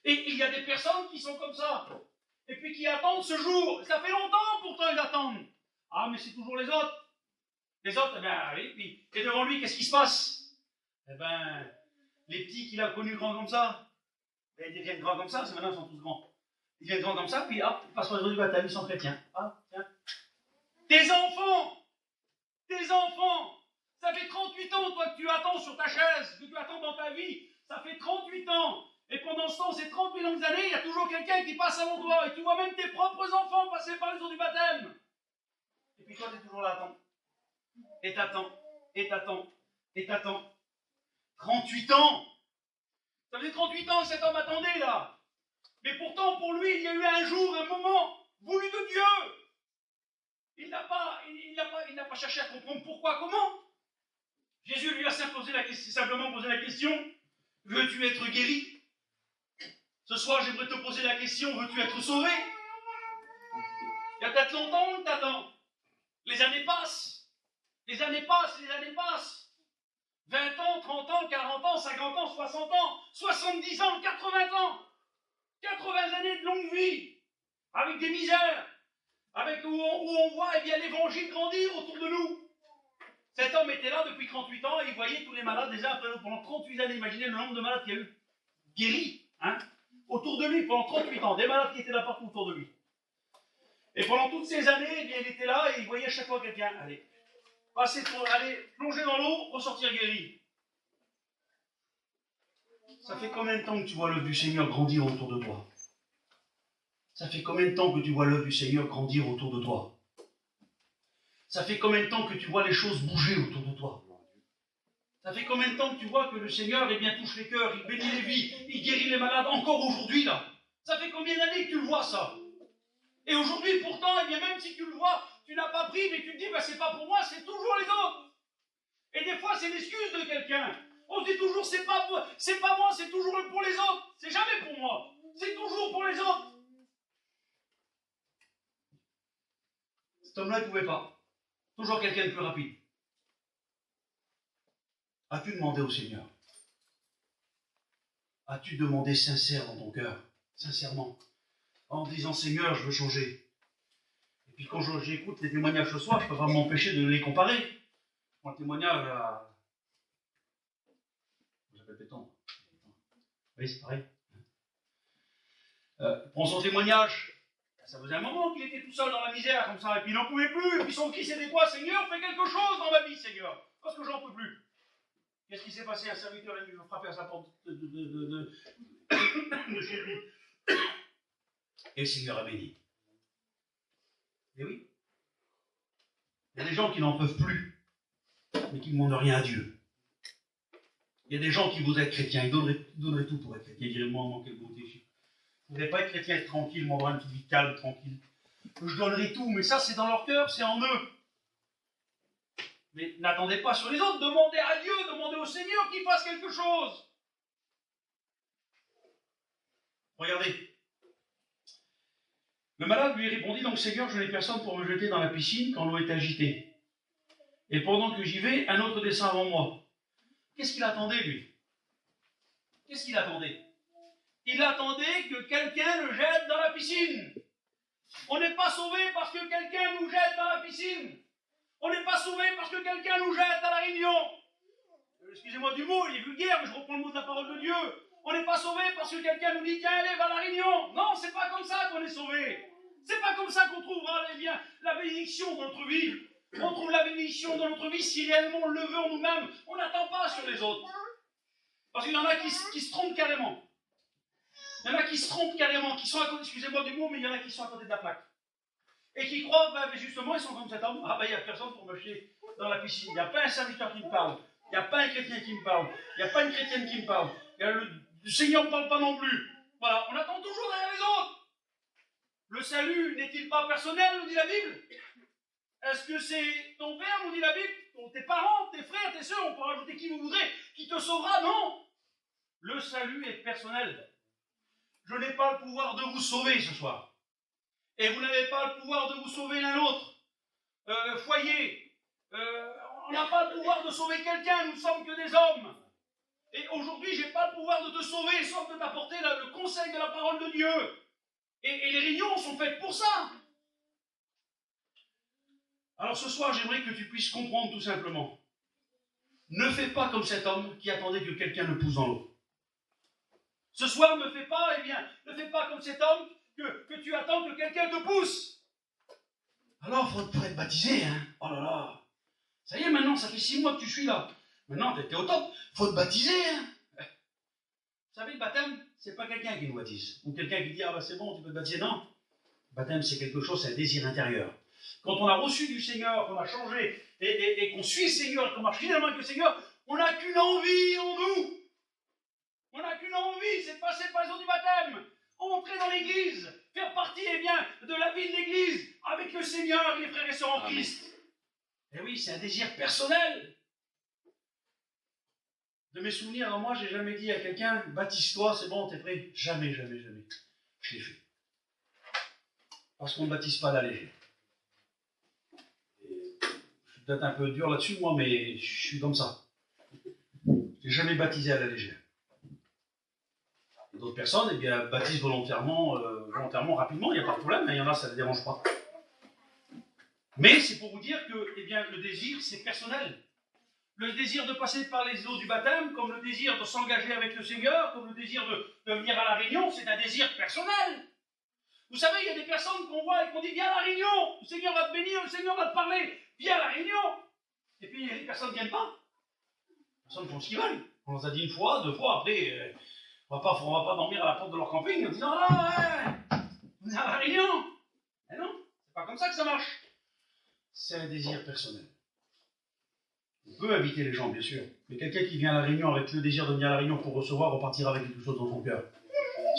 Et il y a des personnes qui sont comme ça. Et puis qui attendent ce jour. Ça fait longtemps pourtant ils attendent. Ah, mais c'est toujours les autres. Les autres, eh bien, oui. Et devant lui, qu'est-ce qui se passe? Eh bien, les petits qu'il a connus grands comme ça, ils deviennent grands comme ça, c'est maintenant ils sont tous grands. Ils deviennent grands comme ça, puis hop, ils passent par le jour du baptême, ils sont chrétiens. Ah, tiens. Tes enfants, ça fait 38 ans, toi, que tu attends sur ta chaise, que tu attends dans ta vie. Ça fait 38 ans. Et pendant ce temps, ces 38 longues années, il y a toujours quelqu'un qui passe avant toi. Et tu vois même tes propres enfants passer par les eaux du baptême. Et puis toi, tu es toujours là à attendre. Et t'attends. 38 ans. Ça fait 38 ans que cet homme attendait, là. Mais pourtant, pour lui, il y a eu un jour, un moment voulu de Dieu. Il n'a pas cherché à comprendre pourquoi, comment. Jésus lui a simplement posé la question, veux-tu être guéri? Ce soir, j'aimerais te poser la question, veux-tu être sauvé? Il y a peut-être longtemps que t'attends. Les années passent. 20 ans, 30 ans, 40 ans, 50 ans, 60 ans, 70 ans, 80 ans. 80 années de longue vie. Avec des misères. Où on voit eh bien, l'évangile grandir autour de nous. Cet homme était là depuis 38 ans et il voyait tous les malades les uns après l'autre pendant 38 années. Imaginez le nombre de malades qu'il y a eu guéris, hein, autour de lui pendant 38 ans. Des malades qui étaient là partout autour de lui. Et pendant toutes ces années, eh bien, il était là et il voyait à chaque fois quelqu'un aller plonger dans l'eau, ressortir guéri. Ça fait combien de temps que tu vois l'œuvre du Seigneur grandir autour de toi? Ça fait combien de temps que tu vois l'œuvre du Seigneur grandir autour de toi? Ça fait combien de temps que tu vois les choses bouger autour de toi? Ça fait combien de temps que tu vois que le Seigneur eh bien, touche les cœurs, il bénit les vies, il guérit les malades encore aujourd'hui là? Ça fait combien d'années que tu le vois ça? Et aujourd'hui pourtant, eh bien, même si tu le vois, tu n'as pas pris, mais tu te dis, c'est pas pour moi, c'est toujours les autres. Et des fois c'est l'excuse de quelqu'un. On se dit toujours, c'est pas moi, c'est toujours pour les autres. C'est jamais pour moi. C'est toujours pour les autres. Cet homme-là, il ne pouvait pas. Toujours quelqu'un de plus rapide. As-tu demandé au Seigneur? As-tu demandé sincère dans ton cœur, sincèrement, en disant Seigneur, je veux changer? Et puis quand j'écoute les témoignages ce soir, je ne peux pas m'empêcher de les comparer. Mon témoignage à... J'appelle Péton. Oui, c'est pareil. Prends son témoignage. Ça faisait un moment qu'il était tout seul dans la misère, comme ça, et puis il n'en pouvait plus, et puis son cri c'était quoi? Seigneur, fais quelque chose dans ma vie, Seigneur, parce que j'en peux plus. Qu'est-ce qui s'est passé? Un serviteur est venu frapper à sa porte de chez lui. Et le Seigneur a béni. Et oui. Il y a des gens qui n'en peuvent plus, mais qui ne demandent rien à Dieu. Il y a des gens qui voudraient être chrétiens, ils donneraient tout pour être chrétiens. Ils diraient, moi, quelle beauté. Je ne voudrais pas être chrétien, être tranquille, m'avoir une petite vie calme, tranquille. Je donnerai tout, mais ça, c'est dans leur cœur, c'est en eux. Mais n'attendez pas sur les autres, demandez à Dieu, demandez au Seigneur qu'il fasse quelque chose. Regardez. Le malade lui répondit donc, Seigneur, je n'ai personne pour me jeter dans la piscine quand l'eau est agitée. Et pendant que j'y vais, un autre descend avant moi. Qu'est-ce qu'il attendait, lui? Qu'est-ce qu'il attendait? Il attendait que quelqu'un le jette dans la piscine. On n'est pas sauvé parce que quelqu'un nous jette dans la piscine. On n'est pas sauvé parce que quelqu'un nous jette à la réunion. Excusez-moi du mot, il est vulgaire, mais je reprends le mot de la parole de Dieu. On n'est pas sauvé parce que quelqu'un nous dit tiens, allez, va à la réunion. Non, c'est pas comme ça qu'on est sauvé. C'est pas comme ça qu'on trouvera la bénédiction dans notre vie. On trouve la bénédiction dans notre vie si réellement on le veut en nous-mêmes. On n'attend pas sur les autres. Parce qu'il y en a qui se trompent carrément. Il y en a qui se trompent carrément, qui sont à côté, excusez-moi du mot, mais il y en a qui sont à côté de la plaque. Et qui croient, mais justement, ils sont comme cet homme. Ah il n'y a personne pour me jeter dans la piscine. Il n'y a pas un serviteur qui me parle. Il n'y a pas un chrétien qui me parle. Il n'y a pas une chrétienne qui me parle. Le Seigneur ne me parle pas non plus. Voilà, on attend toujours derrière les autres. Le salut n'est-il pas personnel, nous dit la Bible? Est-ce que c'est ton père, nous dit la Bible? Tes parents, tes frères, tes soeurs, on peut rajouter qui vous voudrez, qui te sauvera? Non. Le salut est personnel. Je n'ai pas le pouvoir de vous sauver ce soir. Et vous n'avez pas le pouvoir de vous sauver l'un l'autre. Foyer. On n'a pas le pouvoir de sauver quelqu'un, nous ne sommes que des hommes. Et aujourd'hui, je n'ai pas le pouvoir de te sauver, sauf de t'apporter le conseil de la parole de Dieu. Et les réunions sont faites pour ça. Alors ce soir, j'aimerais que tu puisses comprendre tout simplement. Ne fais pas comme cet homme qui attendait que quelqu'un le pousse dans l'eau. Ce soir, ne fais pas comme cet homme que tu attends que quelqu'un te pousse. Alors, il faut être baptisé, hein. Oh là là. Ça y est, maintenant, ça fait 6 mois que tu suis là. Maintenant, t'es au top. Il faut te baptiser, hein. Vous savez, le baptême, c'est pas quelqu'un qui nous baptise. Ou quelqu'un qui dit, ah bah c'est bon, tu peux te baptiser. Non. Le baptême, c'est quelque chose, c'est un désir intérieur. Quand on a reçu du Seigneur, qu'on a changé, et qu'on suit le Seigneur, et qu'on marche fidèlement avec le Seigneur, on n'a qu'une envie en nous. On n'a qu'une envie, c'est de passer par les eaux du baptême, entrer dans l'église, faire partie de la vie de l'église, avec le Seigneur et les frères et sœurs en Christ. Et oui, c'est un désir personnel. De mes souvenirs, alors moi, j'ai jamais dit à quelqu'un, baptise-toi, c'est bon, t'es prêt. Jamais, jamais, jamais. Je l'ai fait. Parce qu'on ne baptise pas à la légère. Je suis peut-être un peu dur là-dessus, moi, mais je suis comme ça. Je n'ai jamais baptisé à la légère. D'autres personnes, eh bien, baptisent volontairement, rapidement, il n'y a pas de problème, il y en a, ça ne les dérange pas. Mais c'est pour vous dire que, eh bien, le désir, c'est personnel. Le désir de passer par les eaux du baptême, comme le désir de s'engager avec le Seigneur, comme le désir de venir à la réunion, c'est un désir personnel. Vous savez, il y a des personnes qu'on voit et qu'on dit, viens à la réunion, le Seigneur va te bénir, le Seigneur va te parler, viens à la réunion. Et puis, les personnes ne viennent pas. Les personnes font ce qu'ils veulent. On leur a dit 1 fois, 2 fois, après... On va pas dormir à la porte de leur camping en disant « Ah ouais, on est à la réunion !» Mais non, c'est pas comme ça que ça marche. C'est un désir personnel. On peut inviter les gens, bien sûr, mais quelqu'un qui vient à la réunion avec le désir de venir à la réunion pour recevoir, repartira avec quelque chose dans son cœur.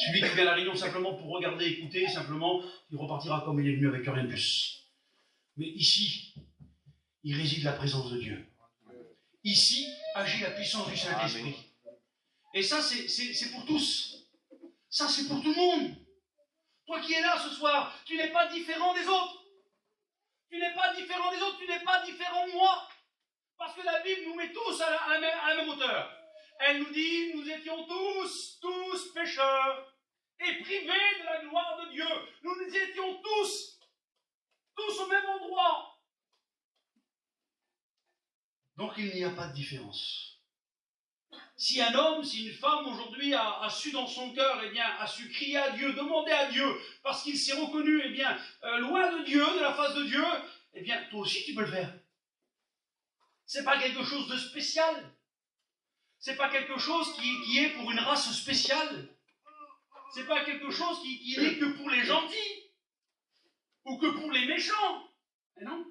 Celui qui vient à la réunion simplement pour regarder, écouter, simplement, il repartira comme il est venu avec rien de plus. Mais ici, il réside la présence de Dieu. ici agit la puissance du Saint-Esprit. Et ça, c'est pour tous. Ça, c'est pour tout le monde. Toi qui es là ce soir, tu n'es pas différent des autres. Tu n'es pas différent des autres, tu n'es pas différent de moi. Parce que la Bible nous met tous à la même hauteur. Elle nous dit, nous étions tous pécheurs et privés de la gloire de Dieu. Nous étions tous au même endroit. Donc il n'y a pas de différence. Si un homme, si une femme aujourd'hui a su dans son cœur, eh bien, a su crier à Dieu, demander à Dieu, parce qu'il s'est reconnu, eh bien, loin de Dieu, de la face de Dieu, eh bien, toi aussi tu peux le faire. C'est pas quelque chose de spécial. C'est pas quelque chose qui est pour une race spéciale. C'est pas quelque chose qui n'est que pour les gentils ou que pour les méchants. Mais non.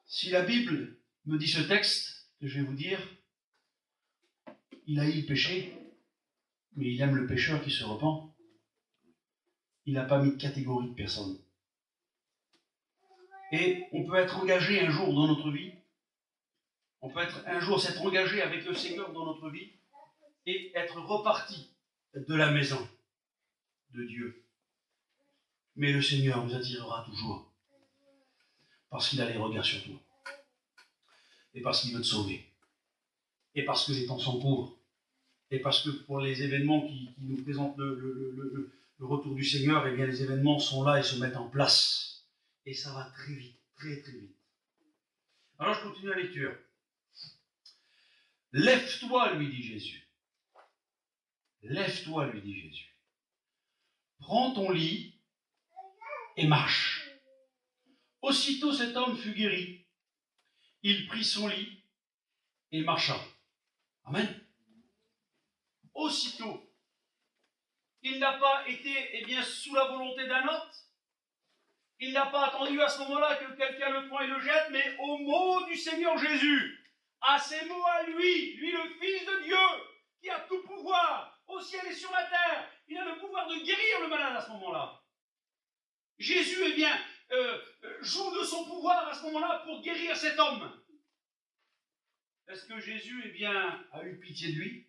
Si la Bible me dit ce texte que je vais vous dire, il haït le péché, mais il aime le pécheur qui se repent. Il n'a pas mis de catégorie de personnes. Et on peut être engagé un jour dans notre vie, on peut être un jour s'être engagé avec le Seigneur dans notre vie et être reparti de la maison de Dieu. Mais le Seigneur nous attirera toujours parce qu'il a les regards sur toi et parce qu'il veut te sauver et parce que les temps sont courts et parce que pour les événements qui nous présentent le retour du Seigneur, eh bien les événements sont là et se mettent en place et ça va très vite, très très vite. Alors je continue la lecture. Lève-toi, lui dit Jésus. Lève-toi, lui dit Jésus. Prends ton lit et marche. Aussitôt cet homme fut guéri. Il prit son lit et marcha. Amen. Aussitôt. Il n'a pas été, eh bien, sous la volonté d'un autre. Il n'a pas attendu à ce moment-là que quelqu'un le prend et le jette, mais au mot du Seigneur Jésus, à ses mots à lui, lui le Fils de Dieu, qui a tout pouvoir, au ciel et sur la terre, il a le pouvoir de guérir le malade à ce moment-là. Jésus, eh bien, joue de son pouvoir à ce moment-là pour guérir cet homme. Est-ce que Jésus, eh bien, a eu pitié de lui?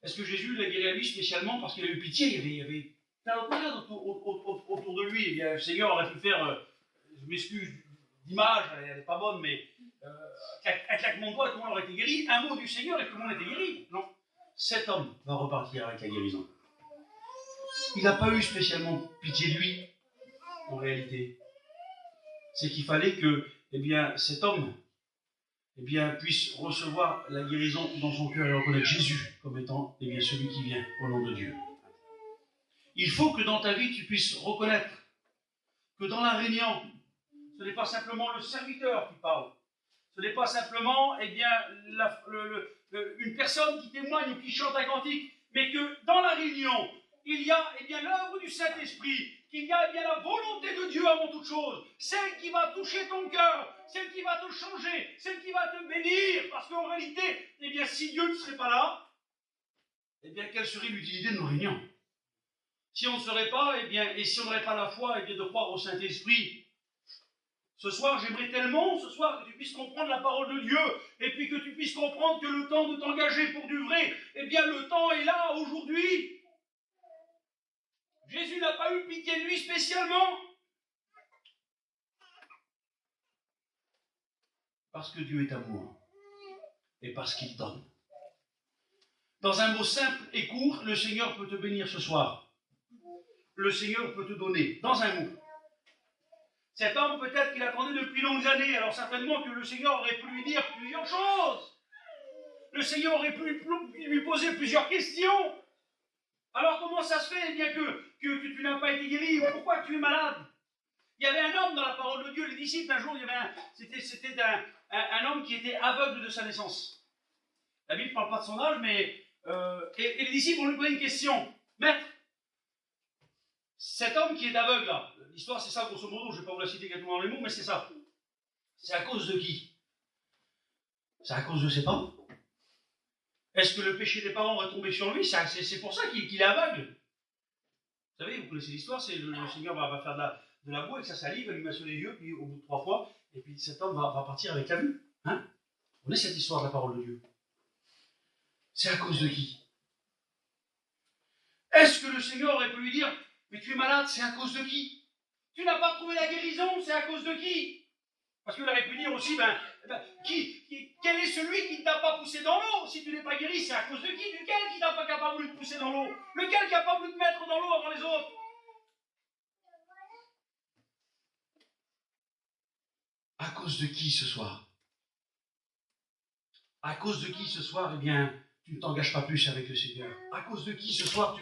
Est-ce que Jésus l'a guéri à lui spécialement parce qu'il a eu pitié? Il y avait plein d'autres malades autour de lui. Eh bien, le Seigneur aurait pu faire, je m'excuse d'image, elle n'est pas bonne, mais un claquement de doigts, tout le monde aurait été guéri. Un mot du Seigneur et tout le monde était guéri. Non. Cet homme va repartir avec la guérison. Il n'a pas eu spécialement pitié de lui, en réalité. C'est qu'il fallait que, eh bien, cet homme, eh bien, puisse recevoir la guérison dans son cœur et reconnaître Jésus comme étant, eh bien, celui qui vient au nom de Dieu. Il faut que dans ta vie, tu puisses reconnaître que dans la réunion, ce n'est pas simplement le serviteur qui parle. Ce n'est pas simplement, eh bien, une personne qui témoigne ou qui chante un cantique, mais que dans la réunion, il y a, eh bien, l'œuvre du Saint-Esprit, qu'il y a, eh bien, la volonté de Dieu avant toute chose, celle qui va toucher ton cœur, celle qui va te changer, celle qui va te bénir, parce qu'en réalité, eh bien, si Dieu ne serait pas là, eh bien, quelle serait l'utilité de nos réunions? Si on ne serait pas, eh bien, et si on n'aurait pas la foi, eh bien, de croire au Saint-Esprit. Ce soir, j'aimerais tellement, ce soir, que tu puisses comprendre la parole de Dieu, et puis que tu puisses comprendre que le temps de t'engager pour du vrai, eh bien, le temps est là, aujourd'hui. Jésus n'a pas eu pitié de lui spécialement. Parce que Dieu est amour. Et parce qu'il donne. Dans un mot simple et court, le Seigneur peut te bénir ce soir. Le Seigneur peut te donner, dans un mot. Cet homme, peut-être qu'il attendait depuis longues années, alors certainement que le Seigneur aurait pu lui dire plusieurs choses. Le Seigneur aurait pu lui poser plusieurs questions. Alors comment ça se fait, eh bien, que tu n'as pas été guéri? Pourquoi tu es malade? Il y avait un homme dans la parole de Dieu, les disciples, un jour, c'était un homme qui était aveugle de sa naissance. La Bible ne parle pas de son âge, mais... et les disciples ont lui posé une question. Maître, cet homme qui est aveugle, là, l'histoire c'est ça grosso modo, je ne vais pas vous la citer exactement dans les mots, mais c'est ça. C'est à cause de qui? C'est à cause de ses parents? Est-ce que le péché des parents est tombé sur lui? C'est pour ça qu'il est aveugle. Vous savez, vous connaissez l'histoire, c'est le Seigneur va faire de la boue avec sa salive, va lui mettre sur les yeux, puis au bout de 3 fois, et puis cet homme va partir avec la vue. Hein? Vous connaissez cette histoire de la parole de Dieu? C'est à cause de qui? Est-ce que le Seigneur aurait pu lui dire, mais tu es malade, c'est à cause de qui? Tu n'as pas trouvé la guérison, c'est à cause de qui? Parce qu'il aurait pu dire aussi, quel est celui qui ne t'a pas poussé dans l'eau? Si tu n'es pas guéri, c'est à cause de qui? Lequel qui n'a pas voulu te pousser dans l'eau? Lequel qui n'a pas voulu te mettre dans l'eau avant les autres? À cause de qui ce soir? À cause de qui ce soir, eh bien, tu ne t'engages pas plus avec le Seigneur? À cause de qui ce soir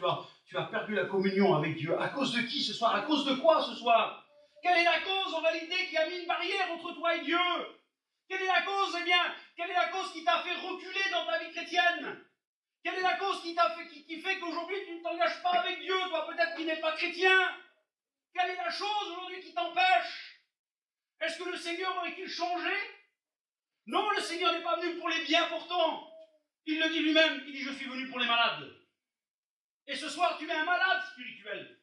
tu as perdu la communion avec Dieu? À cause de qui ce soir? À cause de quoi ce soir? Quelle est la cause en réalité qui a mis une barrière entre toi et Dieu? Quelle est la cause? Eh bien, quelle est la cause qui t'a fait reculer dans ta vie chrétienne? Quelle est la cause qui fait qu'aujourd'hui tu ne t'engages pas avec Dieu, toi peut-être qui n'es pas chrétien? Quelle est la chose aujourd'hui qui t'empêche? Est-ce que le Seigneur aurait-il changé? Non, le Seigneur n'est pas venu pour les biens pourtant. Il le dit lui-même, il dit je suis venu pour les malades. Et ce soir tu es un malade spirituel.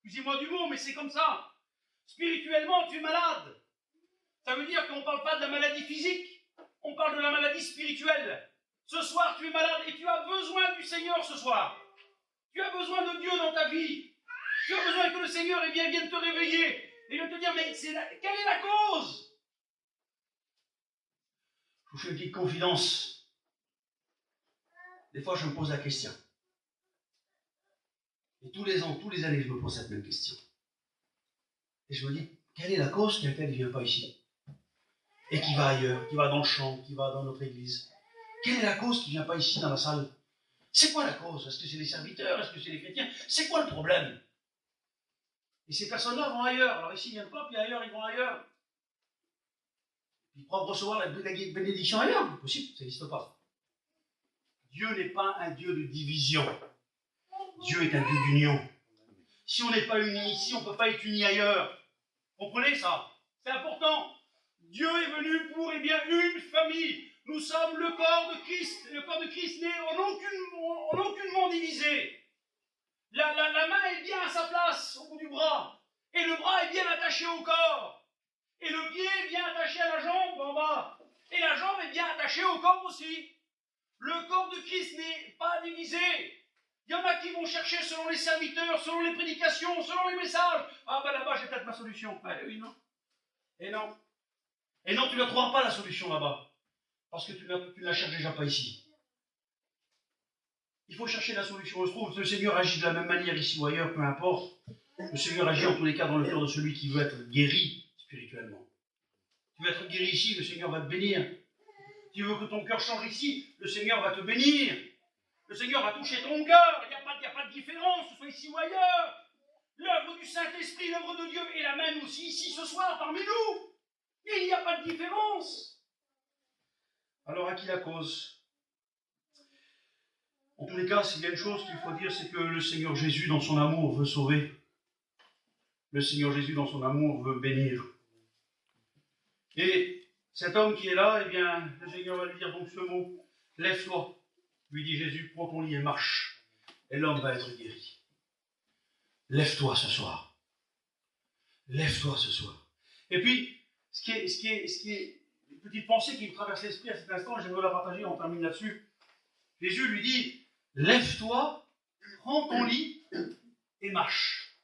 Excusez-moi du mot, mais c'est comme ça. Spirituellement, tu es malade. Ça veut dire qu'on ne parle pas de la maladie physique, on parle de la maladie spirituelle. Ce soir, tu es malade et tu as besoin du Seigneur ce soir. Tu as besoin de Dieu dans ta vie. Tu as besoin que le Seigneur vienne te réveiller et de te dire, mais quelle est la cause? Je vous fais une petite confidence. Des fois, je me pose la question. Et tous les ans, tous les années, je me pose cette même question. Et je me dis, quelle est la cause qui ne vient pas ici? Et qui va ailleurs, qui va dans le champ, qui va dans notre église? Quelle est la cause qui ne vient pas ici dans la salle? C'est quoi la cause? Est-ce que c'est les serviteurs? Est-ce que c'est les chrétiens? C'est quoi le problème? Et ces personnes-là vont ailleurs. Alors ici, ils ne viennent pas, puis ailleurs, ils vont ailleurs. Ils croient recevoir la bénédiction ailleurs. C'est possible, ça n'existe pas. Dieu n'est pas un Dieu de division. Dieu est un Dieu d'union. Si on n'est pas unis ici, on ne peut pas être unis ailleurs. Comprenez ça? C'est important. Dieu est venu pour une famille. Nous sommes le corps de Christ. Le corps de Christ n'est en aucunement divisé. La main est bien à sa place au bout du bras. Et le bras est bien attaché au corps. Et le pied est bien attaché à la jambe en bas. Et la jambe est bien attachée au corps aussi. Le corps de Christ n'est pas divisé. Il y en a qui vont chercher selon les serviteurs, selon les prédications, selon les messages. Ah ben là-bas, j'ai peut-être ma solution. Oui, non. Et non. Et non, tu ne trouveras pas la solution là-bas. Parce que tu ne la cherches déjà pas ici. Il faut chercher la solution. Je trouve que le Seigneur agit de la même manière ici ou ailleurs, peu importe. Le Seigneur agit en tous les cas dans le cœur de celui qui veut être guéri spirituellement. Tu veux être guéri ici, le Seigneur va te bénir. Tu veux que ton cœur change ici, le Seigneur va te bénir. Le Seigneur va toucher ton cœur. Il n'y a pas de différence, que ce soit ici ou ailleurs. L'œuvre du Saint-Esprit, l'œuvre de Dieu est la même aussi ici ce soir parmi nous. Il n'y a pas de différence. Alors à qui la cause? En tous les cas, s'il y a une chose qu'il faut dire, c'est que le Seigneur Jésus, dans son amour, veut sauver. Le Seigneur Jésus, dans son amour, veut bénir. Et cet homme qui est là, eh bien, le Seigneur va lui dire donc ce mot, lève-toi. Lui dit Jésus, prends ton lit et marche. Et l'homme va être guéri. Lève-toi ce soir. Lève-toi ce soir. Et puis, ce qui est une petite pensée qui me traverse l'esprit à cet instant, et j'aimerais la partager, on termine là-dessus. Jésus lui dit, lève-toi, prends ton lit et marche.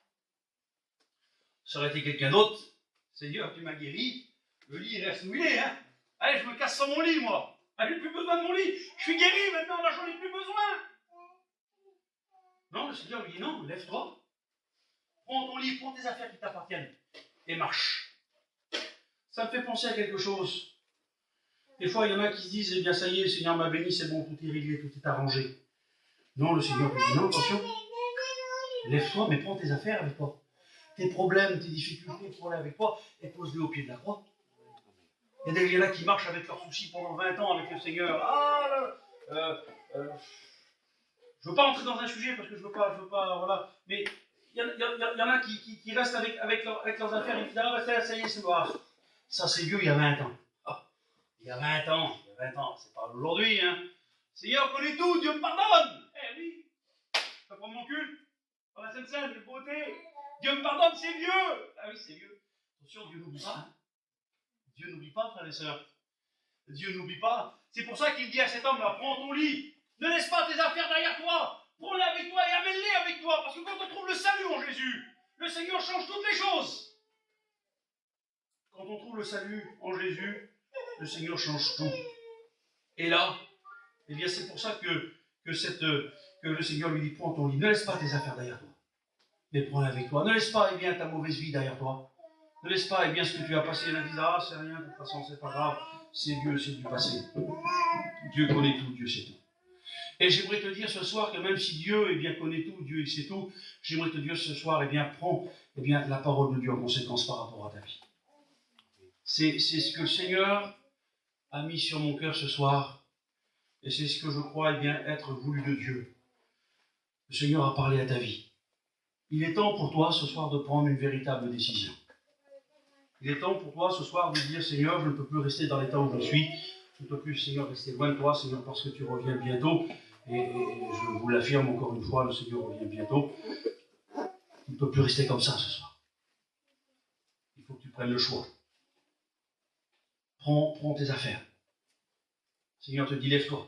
Ça aurait été quelqu'un d'autre. Seigneur, tu m'as guéri. Le lit, il reste où il est, hein. Allez, je me casse sans mon lit, moi. Allez, j'ai plus besoin de mon lit. Je suis guéri maintenant, là, j'en ai plus besoin. Non, le Seigneur lui dit, non, lève-toi. Prends ton lit, prends tes affaires qui t'appartiennent et marche. Ça me fait penser à quelque chose. Des fois, il y en a qui se disent, eh bien, ça y est, le Seigneur m'a béni, c'est bon, tout est réglé, tout est arrangé. Non, le Seigneur lui dit, non, attention. Lève-toi, mais prends tes affaires avec toi. Tes problèmes, tes difficultés, prends-les avec toi et pose-les au pied de la croix. Il y en a qui marchent avec leurs soucis pendant 20 ans avec le Seigneur. Je ne veux pas entrer dans un sujet parce que je veux pas, voilà. Mais il y en a qui restent avec leurs affaires et qui disent, ah, ça y est, c'est bon. Ça, c'est vieux, il y a 20 ans. Il y a 20 ans, c'est pas aujourd'hui, hein. Seigneur connaît tout, Dieu me pardonne. Eh oui, ça prend mon cul. dans la Sainte Seine, quelle beauté. Dieu me pardonne, c'est vieux. Ah oui, c'est vieux. Attention, Dieu n'oublie pas. Hein. Dieu n'oublie pas, frères et sœurs. Dieu n'oublie pas. C'est pour ça qu'il dit à cet homme-là, prends ton lit, ne laisse pas tes affaires derrière toi, prends-les avec toi et amène-les avec toi. Parce que quand on trouve le salut en Jésus, le Seigneur change toutes les choses. Quand on trouve le salut en Jésus, le Seigneur change tout. Et là, eh bien c'est pour ça que le Seigneur lui dit, prends ton lit, ne laisse pas tes affaires derrière toi, mais prends-les avec toi. Ne laisse pas eh bien, ta mauvaise vie derrière toi. Ne laisse pas eh bien, ce que tu as passé la vie, ah c'est rien, de toute façon c'est pas grave, c'est Dieu, c'est du passé. Dieu connaît tout, Dieu sait tout. Et j'aimerais te dire ce soir que même si Dieu eh bien, connaît tout, Dieu il sait tout, j'aimerais te dire ce soir, eh bien, prends eh bien, la parole de Dieu en conséquence par rapport à ta vie. C'est ce que le Seigneur a mis sur mon cœur ce soir, et c'est ce que je crois eh bien, être voulu de Dieu. Le Seigneur a parlé à ta vie. Il est temps pour toi ce soir de prendre une véritable décision. Il est temps pour toi ce soir de dire, Seigneur, je ne peux plus rester dans l'état où je suis. Je ne peux plus, Seigneur, rester loin de toi, Seigneur, parce que tu reviens bientôt. Et je vous l'affirme encore une fois, le Seigneur revient bientôt. Tu ne peux plus rester comme ça ce soir. Il faut que tu prennes le choix. Prends tes affaires. Seigneur te dit, lève-toi.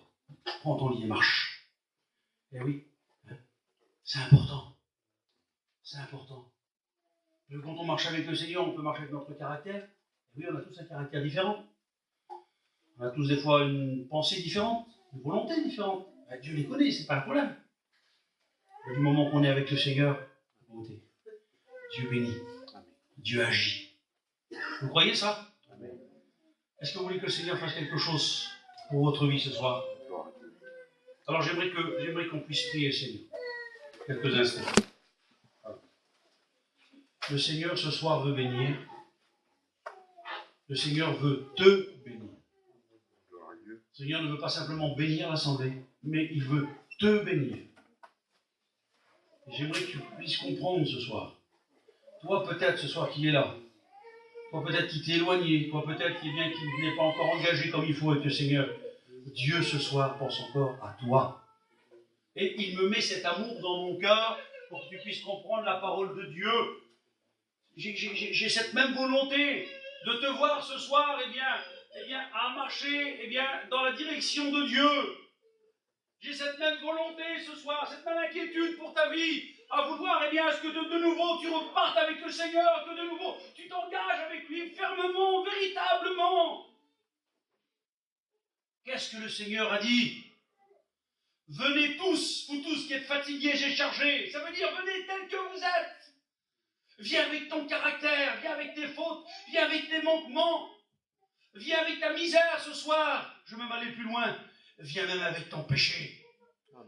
Prends ton lit et marche. Eh oui, c'est important. C'est important. Quand on marche avec le Seigneur, on peut marcher avec notre caractère. Oui, on a tous un caractère différent. On a tous des fois une pensée différente, une volonté différente. Ben, Dieu les connaît, c'est pas un problème. Et du moment qu'on est avec le Seigneur, Dieu bénit, Dieu agit. Vous croyez ça? Est-ce que vous voulez que le Seigneur fasse quelque chose pour votre vie ce soir? Alors j'aimerais qu'on puisse prier, Seigneur, quelques instants. Le Seigneur ce soir veut bénir. Le Seigneur veut te bénir. Le Seigneur ne veut pas simplement bénir l'assemblée, mais il veut te bénir. Et j'aimerais que tu puisses comprendre ce soir. Toi peut-être ce soir qui es là. Toi peut-être qui t'es éloigné. Toi peut-être qui n'est pas encore engagé comme il faut avec le Seigneur. Dieu ce soir pense encore à toi. Et il me met cet amour dans mon cœur pour que tu puisses comprendre la parole de Dieu. J'ai cette même volonté de te voir ce soir, eh bien, à marcher, dans la direction de Dieu. J'ai cette même volonté ce soir, cette même inquiétude pour ta vie, à vouloir, à ce que de nouveau tu repartes avec le Seigneur, que de nouveau tu t'engages avec lui fermement, véritablement. Qu'est-ce que le Seigneur a dit? Venez tous, vous tous qui êtes fatigués et chargés. Ça veut dire venez tels que vous êtes. Viens avec ton caractère, viens avec tes fautes, viens avec tes manquements, viens avec ta misère ce soir. Je vais même aller plus loin, viens même avec ton péché.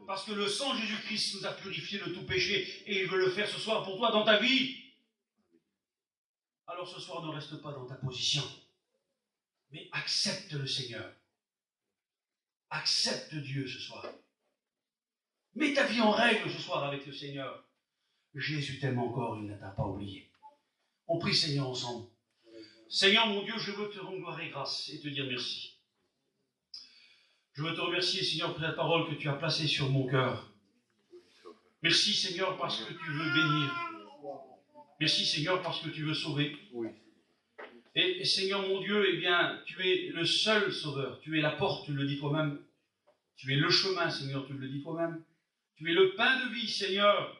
Parce que le sang de Jésus-Christ nous a purifié de tout péché et il veut le faire ce soir pour toi dans ta vie. Alors ce soir, ne reste pas dans ta position, mais accepte le Seigneur. Accepte Dieu ce soir. Mets ta vie en règle ce soir avec le Seigneur. Jésus t'aime encore, il ne t'a pas oublié. On prie Seigneur ensemble. Seigneur mon Dieu, je veux te rendre gloire et grâce et te dire merci. Je veux te remercier Seigneur pour la parole que tu as placée sur mon cœur. Merci Seigneur parce que tu veux bénir. Merci Seigneur parce que tu veux sauver. Et Seigneur mon Dieu, tu es le seul sauveur. Tu es la porte, tu le dis toi-même. Tu es le chemin Seigneur, tu le dis toi-même. Tu es le pain de vie Seigneur.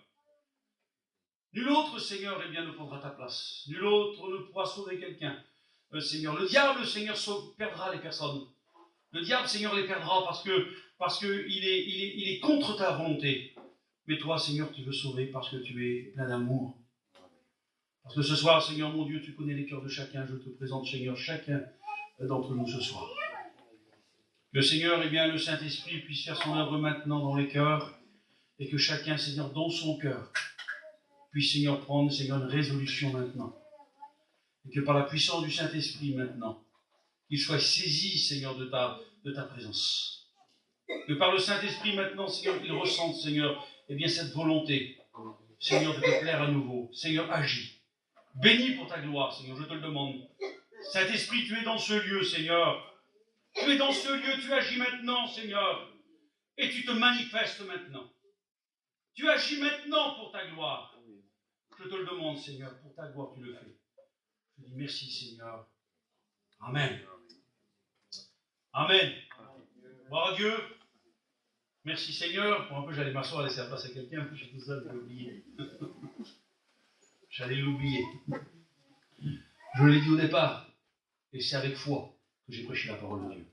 Nul autre, Seigneur, ne prendra ta place. Nul autre ne pourra sauver quelqu'un. Seigneur, le diable, Seigneur, perdra les personnes. Le diable, Seigneur, les perdra parce que il est contre ta volonté. Mais toi, Seigneur, tu veux sauver parce que tu es plein d'amour. Parce que ce soir, Seigneur, mon Dieu, tu connais les cœurs de chacun. Je te présente, Seigneur, chacun d'entre nous ce soir. Le Seigneur, le Saint-Esprit puisse faire son œuvre maintenant dans les cœurs et que chacun, Seigneur, dans son cœur, puisse, Seigneur, prendre, Seigneur, une résolution maintenant. Et que par la puissance du Saint-Esprit maintenant, qu'il soit saisi, Seigneur, de ta présence. Que par le Saint-Esprit maintenant, Seigneur, qu'il ressente, Seigneur, cette volonté, Seigneur, de te plaire à nouveau. Seigneur, agis. Bénis pour ta gloire, Seigneur, je te le demande. Saint-Esprit, tu es dans ce lieu, Seigneur. Tu es dans ce lieu, tu agis maintenant, Seigneur. Et tu te manifestes maintenant. Tu agis maintenant pour ta gloire. Je te le demande, Seigneur, pour ta gloire, tu le fais. Je dis merci, Seigneur. Amen. Amen. Gloire à Dieu. Merci, Seigneur. Pour un peu, j'allais m'asseoir, laisser la place à quelqu'un, puis je suis tout seul, je l'ai oublié. J'allais l'oublier. Je l'ai dit au départ, et c'est avec foi que j'ai prêché la parole de Dieu.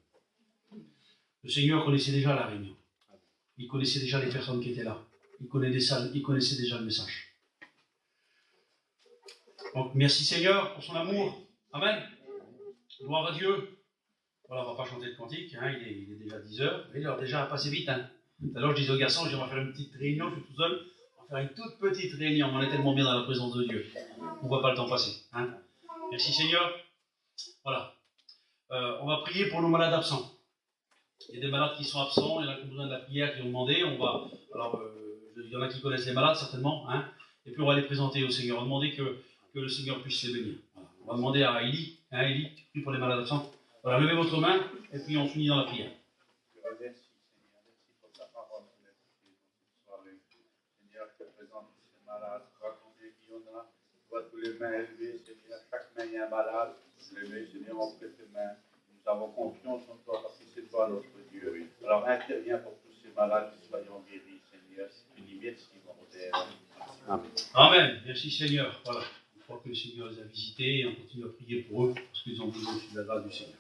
Le Seigneur connaissait déjà la réunion. Il connaissait déjà les personnes qui étaient là. Il connaissait déjà le message. Donc, merci Seigneur pour son amour. Amen. Gloire à Dieu. Voilà, on ne va pas chanter de cantique. Hein, il est déjà 10h. Il est déjà passé vite. Hein. Alors, je disais aux garçons, on va faire une petite réunion, je suis tout seul. On va faire une toute petite réunion. On est tellement bien dans la présence de Dieu. On ne voit pas le temps passer. Hein. Merci Seigneur. Voilà. On va prier pour nos malades absents. Il y a des malades qui sont absents, il y en a qui ont besoin de la prière, qui ont demandé. Il y en a qui connaissent les malades, certainement. Hein, et puis on va les présenter au Seigneur. On va demander que le Seigneur puisse les bénir. Voilà. On va demander à Élie, Élie, tu pries pour les malades absents. Voilà, levez votre main, et puis on finit dans la prière. Je te remercie, Seigneur. Merci pour ta parole. Seigneur, je te présente ces malades. Tu vois combien il y en a. Tu vois tous les mains élevées, Seigneur. Chaque main, il y a un malade. Je les mets, Seigneur, en près de tes mains. Nous avons confiance en toi parce que c'est toi notre Dieu. Alors interviens pour tous ces malades qui soient guéris, Seigneur. Je dis merci, mon Père. Amen. Amen. Merci Seigneur. Voilà. Je crois que le Seigneur les a visités et on continue à prier pour eux parce qu'ils ont besoin de la grâce du Seigneur.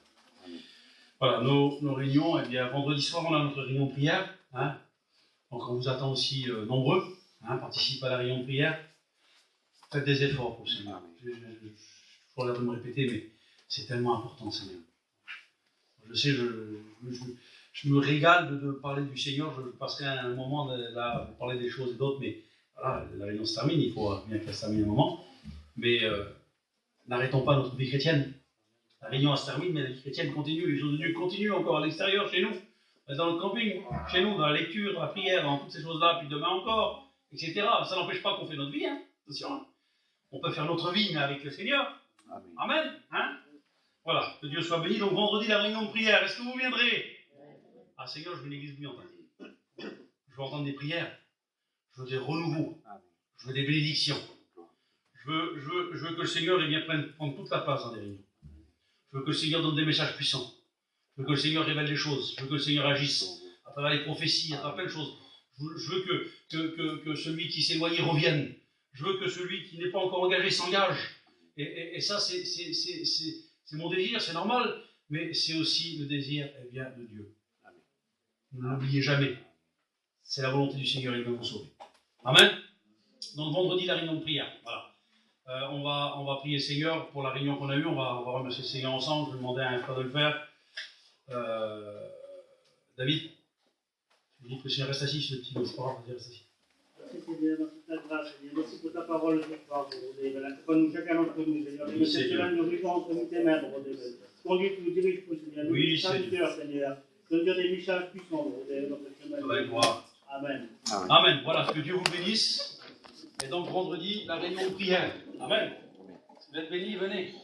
Voilà, nos réunions, eh bien, vendredi soir, on a notre réunion de prière. Hein. Donc on vous attend aussi nombreux. Hein, participez à la réunion de prière. Faites des efforts pour le Seigneur. Je toujours l'air de me répéter, mais c'est tellement important, Seigneur. Je sais, je me régale de parler du Seigneur. Je passerai un moment là pour parler des choses et d'autres, mais voilà, la réunion se termine, il faut bien qu'elle se termine un moment. Mais n'arrêtons pas notre vie chrétienne. La réunion se termine, mais la vie chrétienne continue, les choses de Dieu continuent encore à l'extérieur, chez nous, dans le camping, chez nous, dans la lecture, dans la prière, dans toutes ces choses-là, puis demain encore, etc. Ça n'empêche pas qu'on fait notre vie, hein, attention. Hein. On peut faire notre vie, mais avec le Seigneur. Amen. Amen. Hein. Voilà, que Dieu soit béni. Donc vendredi, la réunion de prière, est-ce que vous viendrez? Ah Seigneur, je veux une église bouillante. Je veux entendre des prières. Je veux des renouveaux. Je veux des bénédictions. Je veux que le Seigneur prendre toute la place dans les réunions. Je veux que le Seigneur donne des messages puissants. Je veux que le Seigneur révèle des choses. Je veux que le Seigneur agisse à travers les prophéties, à travers plein de choses. Je veux que celui qui s'est éloigné revienne. Je veux que celui qui n'est pas encore engagé s'engage. Et ça, c'est mon désir, c'est normal. Mais c'est aussi le désir, elle vient de Dieu. Amen. Ne l'oubliez jamais. C'est la volonté du Seigneur, il veut vous sauver. Amen. Donc vendredi, la réunion de prière. Voilà. On va prier le Seigneur pour la réunion qu'on a eue. On va remercier le Seigneur ensemble. Je vais demander à un frère de le faire. David, je dis que le Seigneur reste assis sur le petit dos. C'est pas grave, reste assis. Merci Seigneur, merci pour ta grâce, Seigneur. Merci pour ta parole ce soir, nous chacun d'entre nous, Seigneur. Et cela nous rivons entre nous tes mains, conduis, tu nous diriges, Seigneur. Oui, Seigneur. Seigneur. Donne-nous des messages puissants, dans cette semaine. Amen. Amen. Voilà, que Dieu vous bénisse. Et donc vendredi, la réunion de prière. Amen. Si vous êtes bénis, venez.